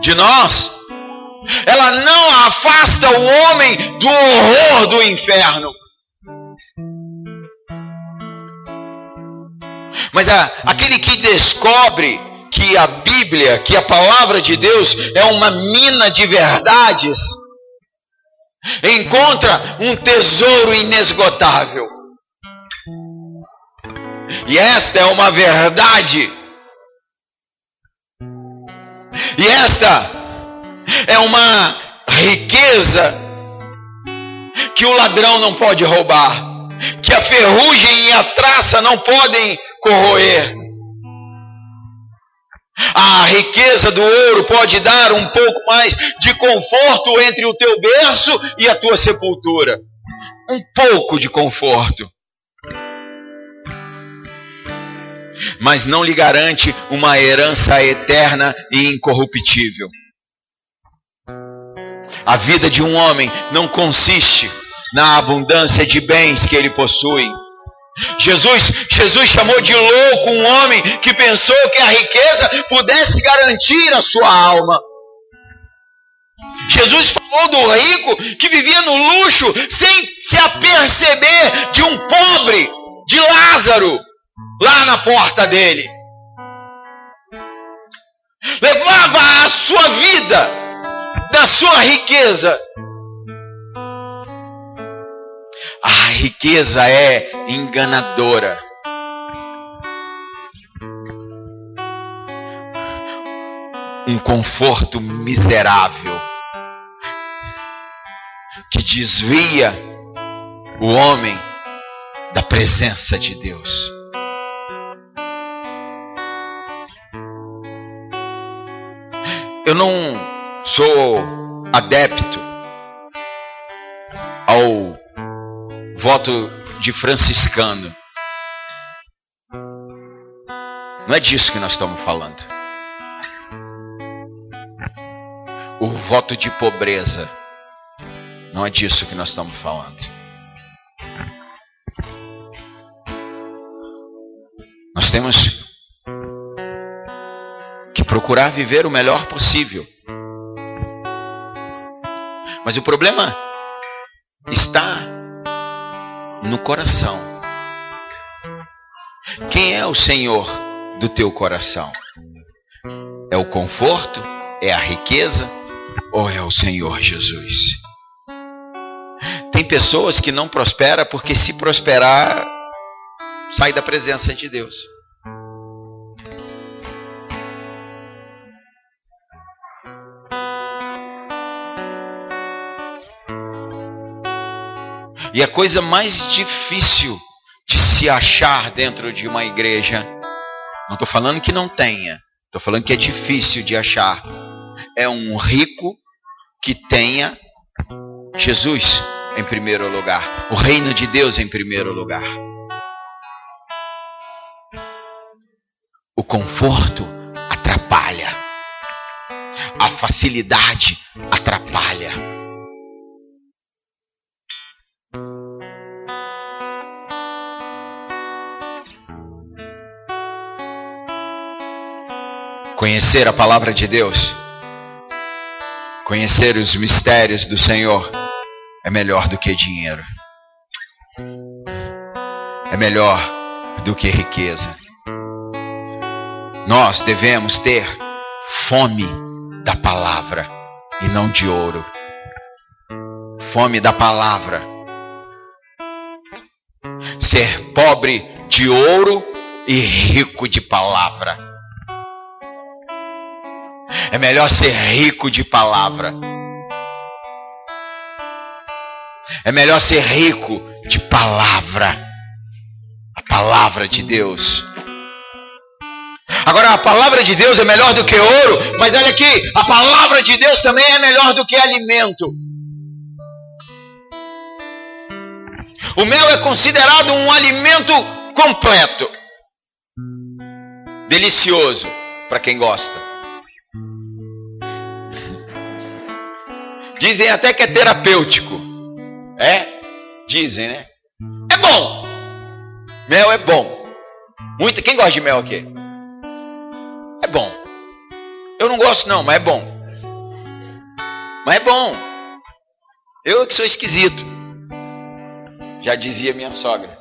A: de nós, ela não afasta o homem do horror do inferno. Mas aquele que descobre que a Bíblia, que a palavra de Deus é uma mina de verdades, encontra um tesouro inesgotável. E esta é uma verdade. E esta é uma riqueza que o ladrão não pode roubar, que a ferrugem e a traça não podem corroer. A riqueza do ouro pode dar um pouco mais de conforto entre o teu berço e a tua sepultura. Um pouco de conforto. Mas não lhe garante uma herança eterna e incorruptível. A vida de um homem não consiste na abundância de bens que ele possui. Jesus chamou de louco um homem que pensou que a riqueza pudesse garantir a sua alma. Jesus falou do rico que vivia no luxo sem se aperceber de um pobre, de Lázaro, lá na porta dele. Levava a sua vida da sua riqueza. A riqueza é enganadora. Um conforto miserável que desvia o homem da presença de Deus. Eu não sou adepto ao voto de franciscano. Não é disso que nós estamos falando. O voto de pobreza. Não é disso que nós estamos falando. Nós temos que procurar viver o melhor possível. Mas o problema está no coração. Quem é o Senhor do teu coração? É o conforto? É a riqueza? Ou é o Senhor Jesus? Tem pessoas que não prosperam porque se prosperar, sai da presença de Deus. E a coisa mais difícil de se achar dentro de uma igreja, não estou falando que não tenha, estou falando que é difícil de achar, é um rico que tenha Jesus em primeiro lugar. O reino de Deus em primeiro lugar. O conforto atrapalha. A facilidade atrapalha. Conhecer a palavra de Deus, conhecer os mistérios do Senhor, é melhor do que dinheiro. É melhor do que riqueza. Nós devemos ter fome da palavra e não de ouro. Fome da palavra. Ser pobre de ouro e rico de palavra. É melhor ser rico de palavra. É melhor ser rico de palavra. A palavra de Deus. Agora, a palavra de Deus é melhor do que ouro, mas olha aqui, a palavra de Deus também é melhor do que alimento. O mel é considerado um alimento completo. Delicioso, para quem gosta. Dizem até que é terapêutico. É? Dizem, né? É bom. Mel é bom. Quem gosta de mel aqui? É bom. Eu não gosto não, mas é bom. Mas é bom. Eu que sou esquisito. Já dizia minha sogra.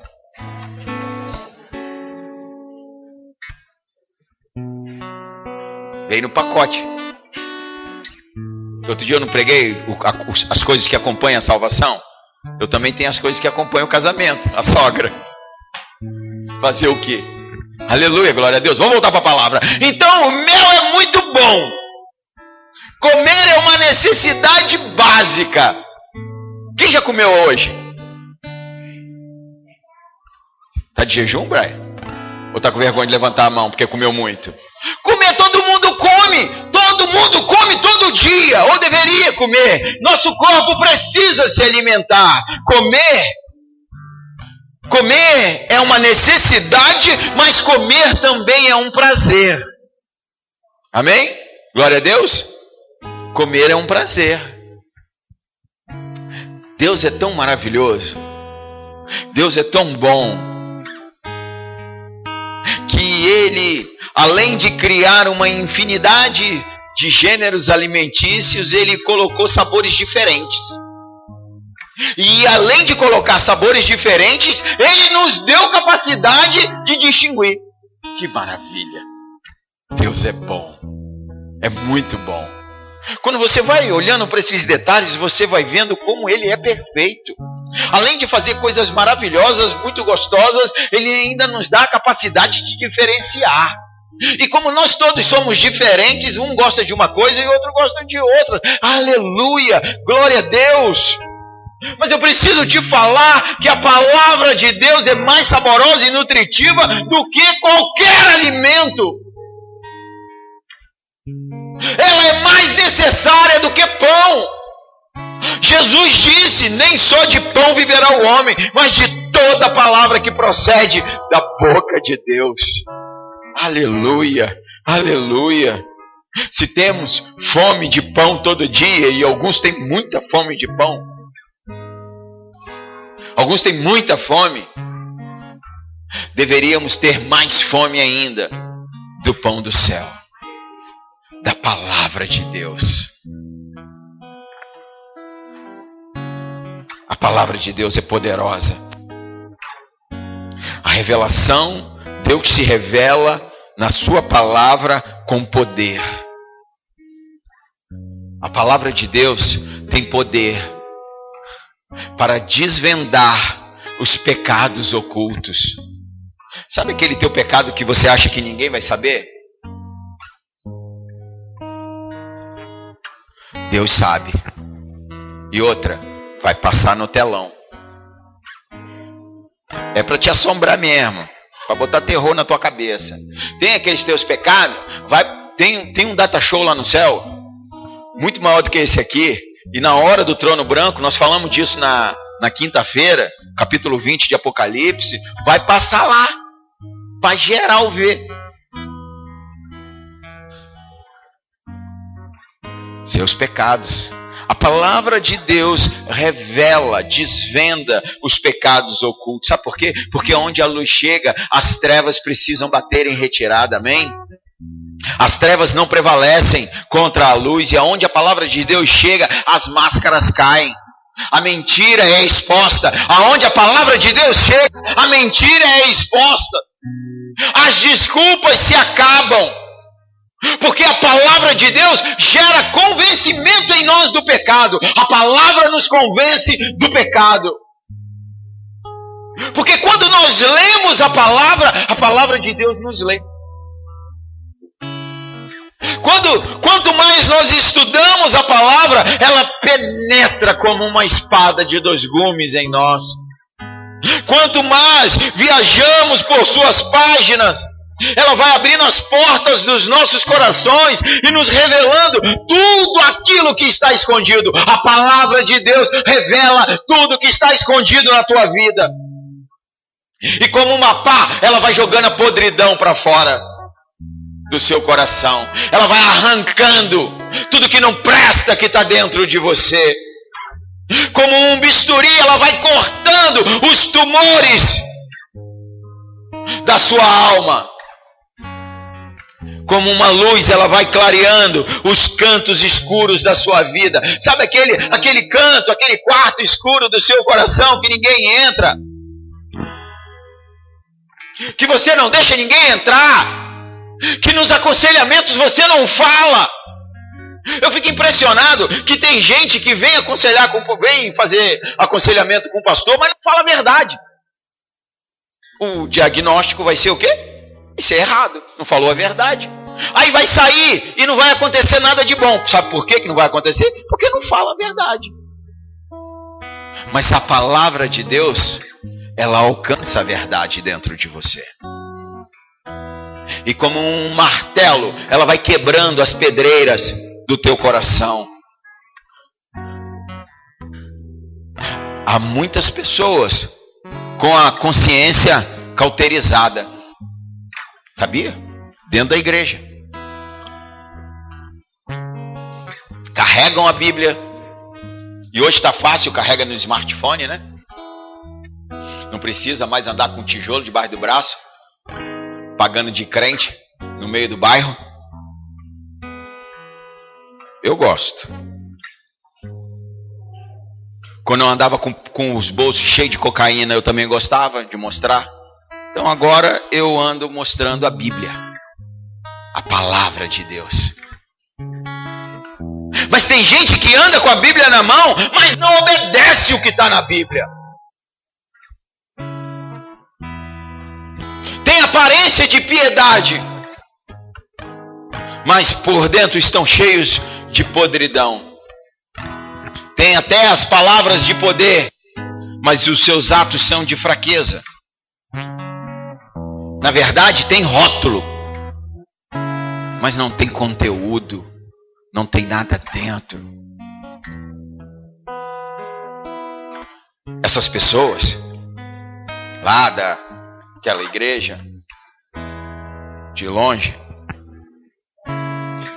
A: Veio no pacote. Outro dia eu não preguei as coisas que acompanham a salvação? Eu também tenho as coisas que acompanham o casamento. A sogra. Fazer o quê? Aleluia, glória a Deus. Vamos voltar para a palavra. Então o mel é muito bom. Comer é uma necessidade básica. Quem já comeu hoje? Tá de jejum, Brian? Ou tá com vergonha de levantar a mão porque comeu muito? Comer, todo mundo come. Todo mundo come todo dia. Ou deveria comer. Nosso corpo precisa se alimentar. Comer é uma necessidade, mas comer também é um prazer. Amém? Glória a Deus. Comer é um prazer. Deus é tão maravilhoso. Deus é tão bom. Que Ele, além de criar uma infinidade de gêneros alimentícios, Ele colocou sabores diferentes. E além de colocar sabores diferentes, Ele nos deu capacidade de distinguir. Que maravilha! Deus é bom. É muito bom. Quando você vai olhando para esses detalhes, você vai vendo como Ele é perfeito. Além de fazer coisas maravilhosas, muito gostosas, Ele ainda nos dá a capacidade de diferenciar. E como nós todos somos diferentes, um gosta de uma coisa e o outro gosta de outra. Aleluia! Glória a Deus! Mas eu preciso te falar que a palavra de Deus é mais saborosa e nutritiva do que qualquer alimento. Ela é mais necessária do que pão. Jesus disse, nem só de pão viverá o homem, mas de toda a palavra que procede da boca de Deus. Aleluia, aleluia. Se temos fome de pão todo dia, e alguns têm muita fome de pão, alguns têm muita fome, deveríamos ter mais fome ainda do pão do céu, da palavra de Deus. A palavra de Deus é poderosa. A revelação, Deus se revela na sua palavra com poder. A palavra de Deus tem poder para desvendar os pecados ocultos. Sabe aquele teu pecado que você acha que ninguém vai saber? Deus sabe. E outra, vai passar no telão. É para te assombrar mesmo, para botar terror na tua cabeça. Tem aqueles teus pecados, tem um data show lá no céu, muito maior do que esse aqui. E na hora do trono branco, nós falamos disso na na quinta-feira, capítulo 20 de Apocalipse, vai passar lá, para geral ver. Seus pecados. A palavra de Deus revela, desvenda os pecados ocultos. Sabe por quê? Porque onde a luz chega, as trevas precisam bater em retirada, amém? As trevas não prevalecem contra a luz, e aonde a palavra de Deus chega, as máscaras caem. A mentira é exposta. Aonde a palavra de Deus chega, a mentira é exposta. As desculpas se acabam. Porque a palavra de Deus gera convencimento em nós do pecado. A palavra nos convence do pecado. Porque quando nós lemos a palavra de Deus nos lê. Quanto mais nós estudamos a palavra, ela penetra como uma espada de 2 gumes em nós. Quanto mais viajamos por suas páginas, ela vai abrindo as portas dos nossos corações e nos revelando tudo aquilo que está escondido. A palavra de Deus revela tudo que está escondido na tua vida. E como uma pá, ela vai jogando a podridão para fora do seu coração. Ela vai arrancando tudo que não presta que está dentro de você. Como um bisturi, ela vai cortando os tumores da sua alma. Como uma luz, ela vai clareando os cantos escuros da sua vida. Sabe aquele canto, aquele quarto escuro do seu coração que ninguém entra? Que você não deixa ninguém entrar? Que nos aconselhamentos você não fala? Eu fico impressionado que tem gente que vem vem fazer aconselhamento com o pastor, mas não fala a verdade. O diagnóstico vai ser o quê? Vai ser errado, não falou a verdade. Aí vai sair e não vai acontecer nada de bom. Sabe por quê que não vai acontecer? Porque não fala a verdade. Mas a palavra de Deus, ela alcança a verdade dentro de você. E como um martelo, ela vai quebrando as pedreiras do teu coração. Há muitas pessoas com a consciência cauterizada. Sabia? Dentro da igreja. Carregam a Bíblia. E hoje está fácil, carrega no smartphone, né? Não precisa mais andar com tijolo debaixo do braço, pagando de crente no meio do bairro. Eu gosto. Quando eu andava com os bolsos cheios de cocaína, eu também gostava de mostrar. Então agora eu ando mostrando a Bíblia, a palavra de Deus. Mas tem gente que anda com a Bíblia na mão, mas não obedece o que está na Bíblia. Tem aparência de piedade, mas por dentro estão cheios de podridão. Tem até as palavras de poder, mas os seus atos são de fraqueza. Na verdade, tem rótulo, mas não tem conteúdo, não tem nada dentro. Essas pessoas, lá daquela igreja, de longe,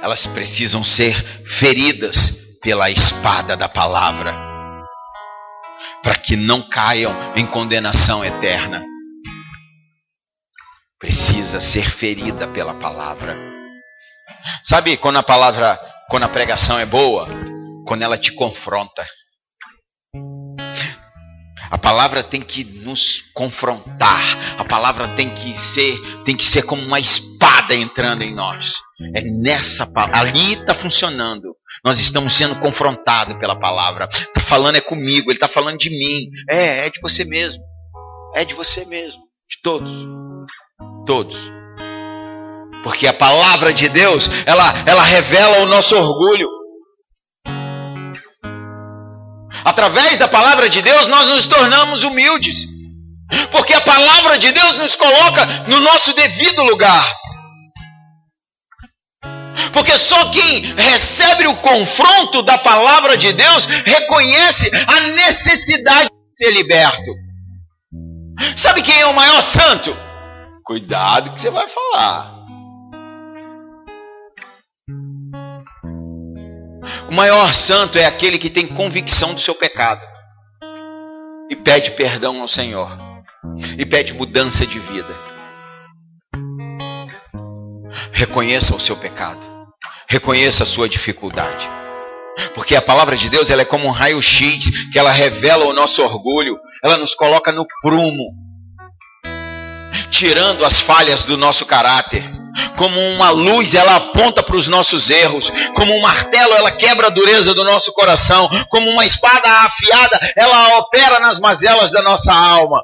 A: elas precisam ser feridas pela espada da palavra, para que não caiam em condenação eterna. Precisa ser ferida pela palavra. Sabe quando a pregação é boa? Quando ela te confronta. A palavra tem que nos confrontar. A palavra tem que ser como uma espada entrando em nós. É nessa palavra. Ali está funcionando. Nós estamos sendo confrontados pela palavra. Está falando é comigo, ele está falando de mim. É de você mesmo. É de você mesmo. De todos. Todos. Porque a palavra de Deus, ela revela o nosso orgulho. Através da palavra de Deus, nós nos tornamos humildes. Porque a palavra de Deus nos coloca no nosso devido lugar. Porque só quem recebe o confronto da palavra de Deus reconhece a necessidade de ser liberto. Sabe quem é o maior santo? Cuidado que você vai falar. O maior santo é aquele que tem convicção do seu pecado e pede perdão ao Senhor e pede mudança de vida. Reconheça o seu pecado, reconheça a sua dificuldade, porque a palavra de Deus ela é como um raio-x, que ela revela o nosso orgulho, ela nos coloca no prumo, tirando as falhas do nosso caráter. Como uma luz, ela aponta para os nossos erros. Como um martelo, ela quebra a dureza do nosso coração. Como uma espada afiada, ela opera nas mazelas da nossa alma.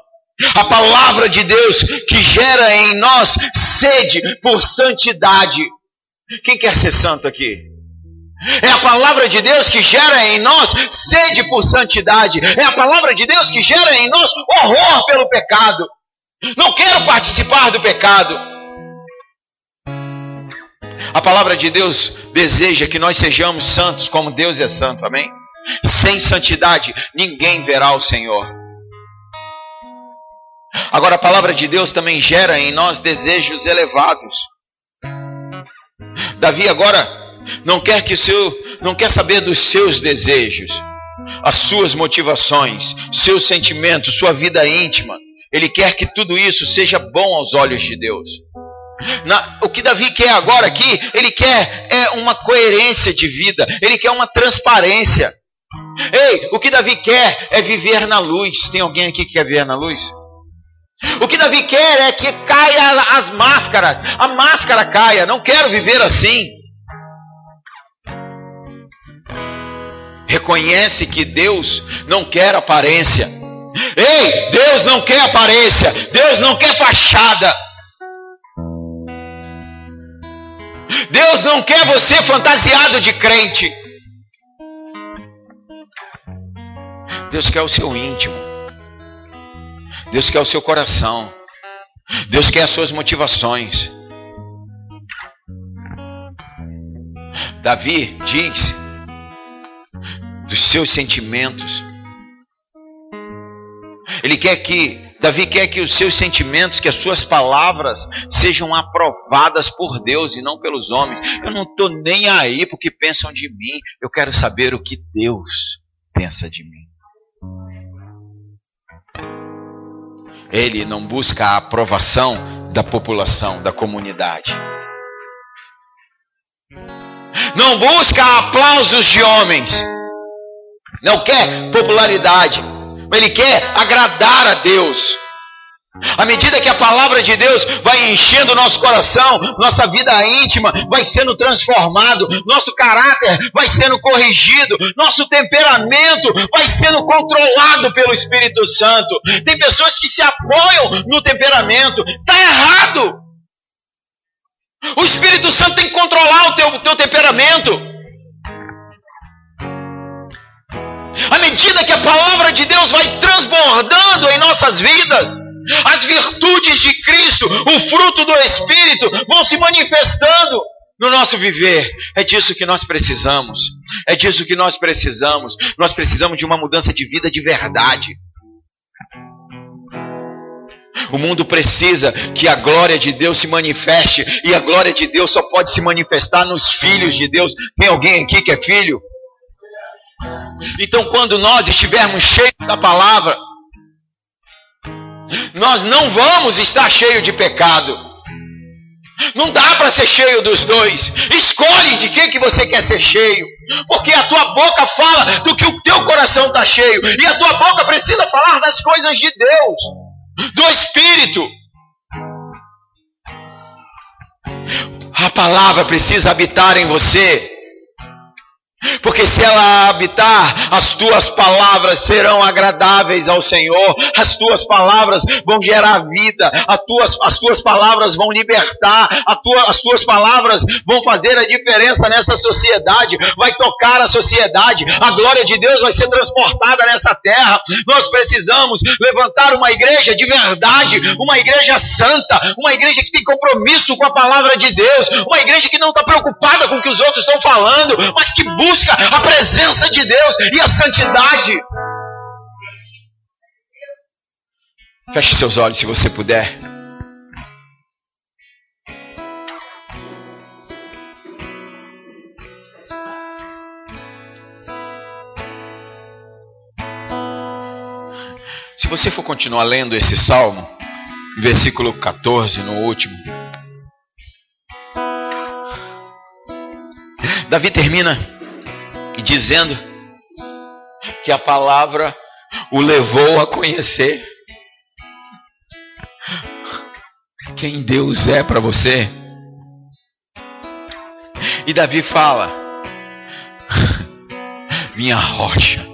A: A palavra de Deus que gera em nós sede por santidade. Quem quer ser santo aqui? É a palavra de Deus que gera em nós sede por santidade. É a palavra de Deus que gera em nós horror pelo pecado. Não quero participar do pecado. A palavra de Deus deseja que nós sejamos santos como Deus é santo, amém? Sem santidade ninguém verá o Senhor. Agora a palavra de Deus também gera em nós desejos elevados. Davi agora não quer saber dos seus desejos, as suas motivações, seus sentimentos, sua vida íntima. Ele quer que tudo isso seja bom aos olhos de Deus. O que Davi quer agora aqui, ele quer uma coerência de vida, ele quer uma transparência. Ei, o que Davi quer é viver na luz. Tem alguém aqui que quer viver na luz? O que Davi quer é que caia as máscaras, a máscara caia. Não quero viver assim. Reconhece que Deus não quer aparência. Ei, Deus não quer aparência, Deus não quer fachada. Deus não quer você fantasiado de crente. Deus quer o seu íntimo. Deus quer o seu coração. Deus quer as suas motivações. Davi diz dos seus sentimentos. Davi quer que os seus sentimentos, que as suas palavras sejam aprovadas por Deus e não pelos homens. Eu não estou nem aí para o que pensam de mim. Eu quero saber o que Deus pensa de mim. Ele não busca a aprovação da população, da comunidade. Não busca aplausos de homens. Não quer popularidade. Ele quer agradar a Deus. À medida que a palavra de Deus vai enchendo o nosso coração, nossa vida íntima vai sendo transformado, nosso caráter vai sendo corrigido, nosso temperamento vai sendo controlado pelo Espírito Santo. Tem pessoas que se apoiam no temperamento. Está errado. O Espírito Santo tem que controlar o teu temperamento. À medida que a palavra de Deus vai transbordando em nossas vidas, as virtudes de Cristo, o fruto do Espírito, vão se manifestando no nosso viver. É disso que nós precisamos. É disso que nós precisamos. Nós precisamos de uma mudança de vida de verdade. O mundo precisa que a glória de Deus se manifeste. E a glória de Deus só pode se manifestar nos filhos de Deus. Tem alguém aqui que é filho? Então, quando nós estivermos cheios da palavra, nós não vamos estar cheios de pecado. Não dá para ser cheio dos dois. Escolhe de que você quer ser cheio. Porque a tua boca fala do que o teu coração está cheio. E a tua boca precisa falar das coisas de Deus, do Espírito. A palavra precisa habitar em você. Porque se ela habitar, as tuas palavras serão agradáveis ao Senhor. As tuas palavras vão gerar vida. As tuas palavras vão libertar. As tuas palavras vão fazer a diferença nessa sociedade. Vai tocar a sociedade. A glória de Deus vai ser transportada nessa terra. Nós precisamos levantar uma igreja de verdade. Uma igreja santa. Uma igreja que tem compromisso com a palavra de Deus. Uma igreja que não está preocupada com o que os outros estão falando, mas que busca a presença de Deus e a santidade. Feche seus olhos se você puder. Se você for continuar lendo esse salmo, versículo 14, no último, Davi termina dizendo que a palavra o levou a conhecer quem Deus é para você. E Davi fala: minha rocha.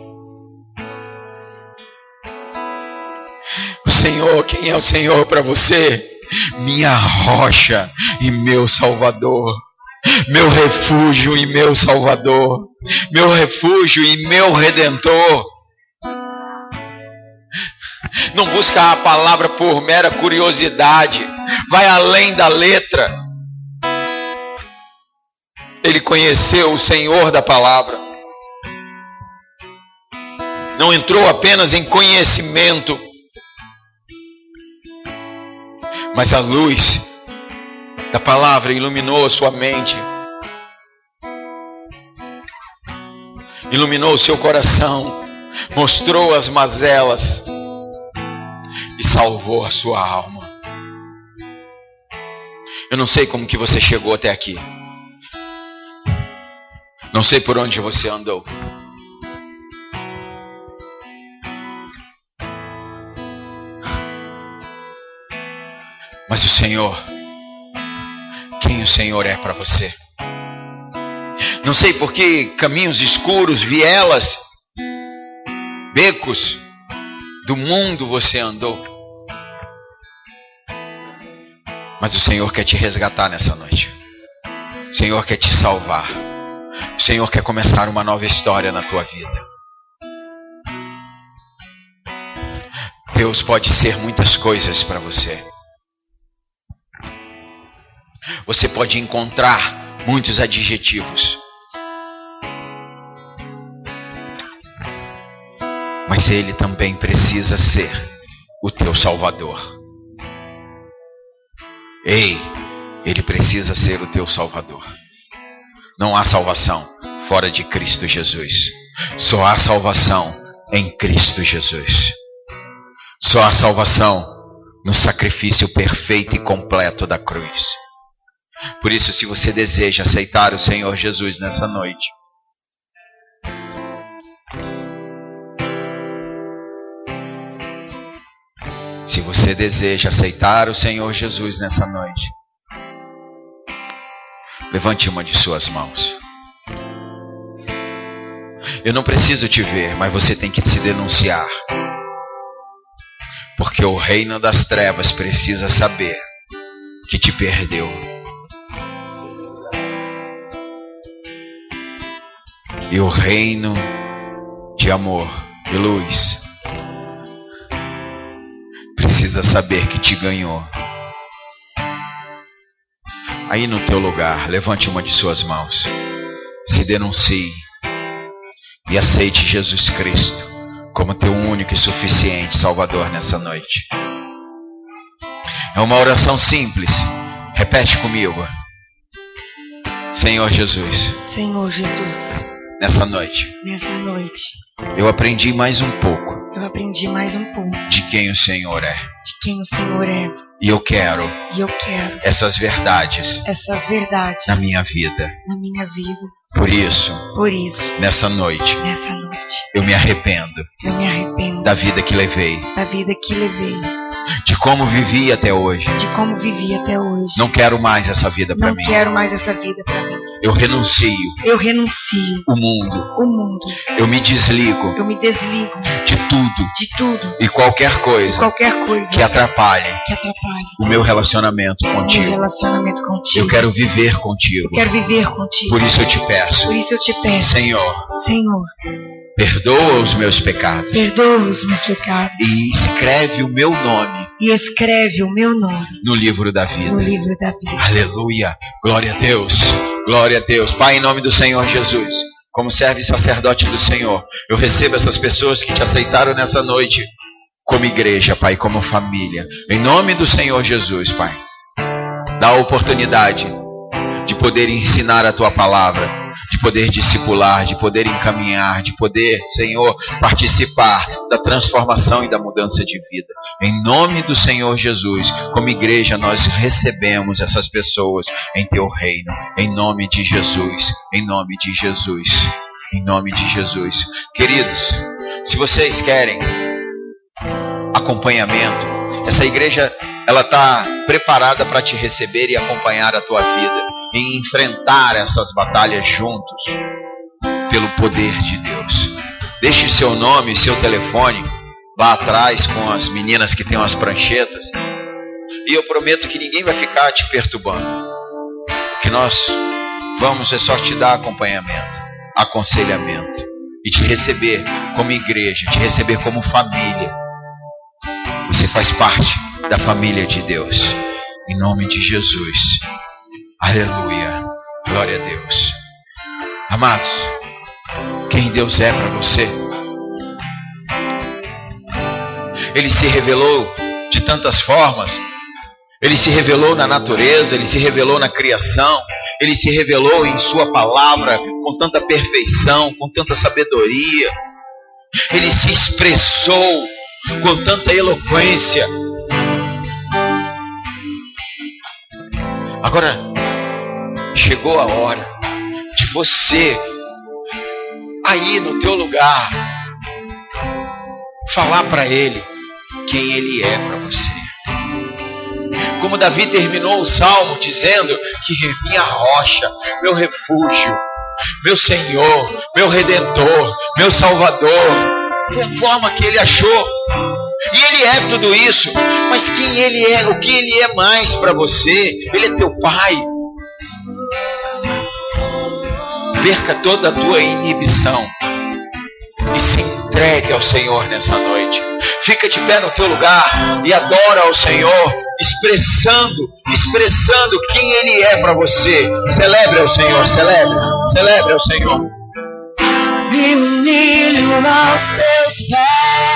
A: O Senhor, quem é o Senhor para você? Minha rocha e meu Salvador. Meu refúgio e meu Salvador. Meu refúgio e meu Redentor. Não busca a palavra por mera curiosidade. Vai além da letra. Ele conheceu o Senhor da palavra. Não entrou apenas em conhecimento, mas a luz da palavra iluminou a sua mente, iluminou o seu coração, mostrou as mazelas e salvou a sua alma. Eu não sei como que você chegou até aqui. Não sei por onde você andou. Mas o Senhor, quem o Senhor é para você? Não sei por que caminhos escuros, vielas, becos do mundo você andou. Mas o Senhor quer te resgatar nessa noite. O Senhor quer te salvar. O Senhor quer começar uma nova história na tua vida. Deus pode ser muitas coisas para você. Você pode encontrar muitos adjetivos. Mas Ele também precisa ser o teu Salvador. Ei, Ele precisa ser o teu Salvador. Não há salvação fora de Cristo Jesus. Só há salvação em Cristo Jesus. Só há salvação no sacrifício perfeito e completo da cruz. Por isso, se você deseja aceitar o Senhor Jesus nessa noite, se você deseja aceitar o Senhor Jesus nessa noite, levante uma de suas mãos. Eu não preciso te ver, mas você tem que se denunciar. Porque o reino das trevas precisa saber que te perdeu. E o reino de amor e luz precisa saber que te ganhou. Aí no teu lugar, levante uma de suas mãos. Se denuncie. E aceite Jesus Cristo como teu único e suficiente Salvador nessa noite. É uma oração simples. Repete comigo. Senhor Jesus.
B: Senhor Jesus.
A: Nessa noite. Eu aprendi mais um pouco. De quem o Senhor é. E eu quero. Essas verdades. Na minha vida. Por isso. Nessa noite. Eu me arrependo. Da vida que levei. De como vivi até hoje. Não quero mais essa vida para mim. Eu renuncio. O mundo. Eu me desligo. De tudo. E qualquer coisa. Que atrapalhe. O meu relacionamento contigo. Eu quero viver contigo. Por isso eu te peço. Senhor. Perdoa os meus pecados. E escreve o meu nome. No livro da vida. Aleluia. Glória a Deus. Pai, em nome do Senhor Jesus, como servo e sacerdote do Senhor, eu recebo essas pessoas que te aceitaram nessa noite como igreja, Pai, como família. Em nome do Senhor Jesus, Pai. Dá a oportunidade de poder ensinar a Tua palavra, de poder discipular, de poder encaminhar, de poder, Senhor, participar da transformação e da mudança de vida. Em nome do Senhor Jesus, como igreja, nós recebemos essas pessoas em Teu reino. Em nome de Jesus, em nome de Jesus, em nome de Jesus. Queridos, se vocês querem acompanhamento, essa igreja, ela está preparada para te receber e acompanhar a tua vida, em enfrentar essas batalhas juntos, pelo poder de Deus. Deixe seu nome e seu telefone lá atrás com as meninas que tem umas pranchetas, e eu prometo que ninguém vai ficar te perturbando. O que nós vamos é só te dar acompanhamento, aconselhamento, e te receber como igreja, te receber como família. Você faz parte da família de Deus. Em nome de Jesus. Aleluia. Glória a Deus. Amados, quem Deus é para você? Ele se revelou de tantas formas. Ele se revelou na natureza, Ele se revelou na criação, Ele se revelou em Sua palavra com tanta perfeição, com tanta sabedoria. Ele se expressou com tanta eloquência. Agora chegou a hora de você, aí no teu lugar, falar para Ele quem Ele é para você. Como Davi terminou o salmo dizendo que minha rocha, meu refúgio, meu Senhor, meu Redentor, meu Salvador. Foi a forma que ele achou. E Ele é tudo isso. Mas quem Ele é, o que Ele é mais para você? Ele é teu Pai. Perca toda a tua inibição e se entregue ao Senhor nessa noite. Fica de pé no teu lugar e adora ao Senhor, expressando quem Ele é para você. Celebre ao Senhor, celebre ao Senhor.
B: Me humilho aos teus pés.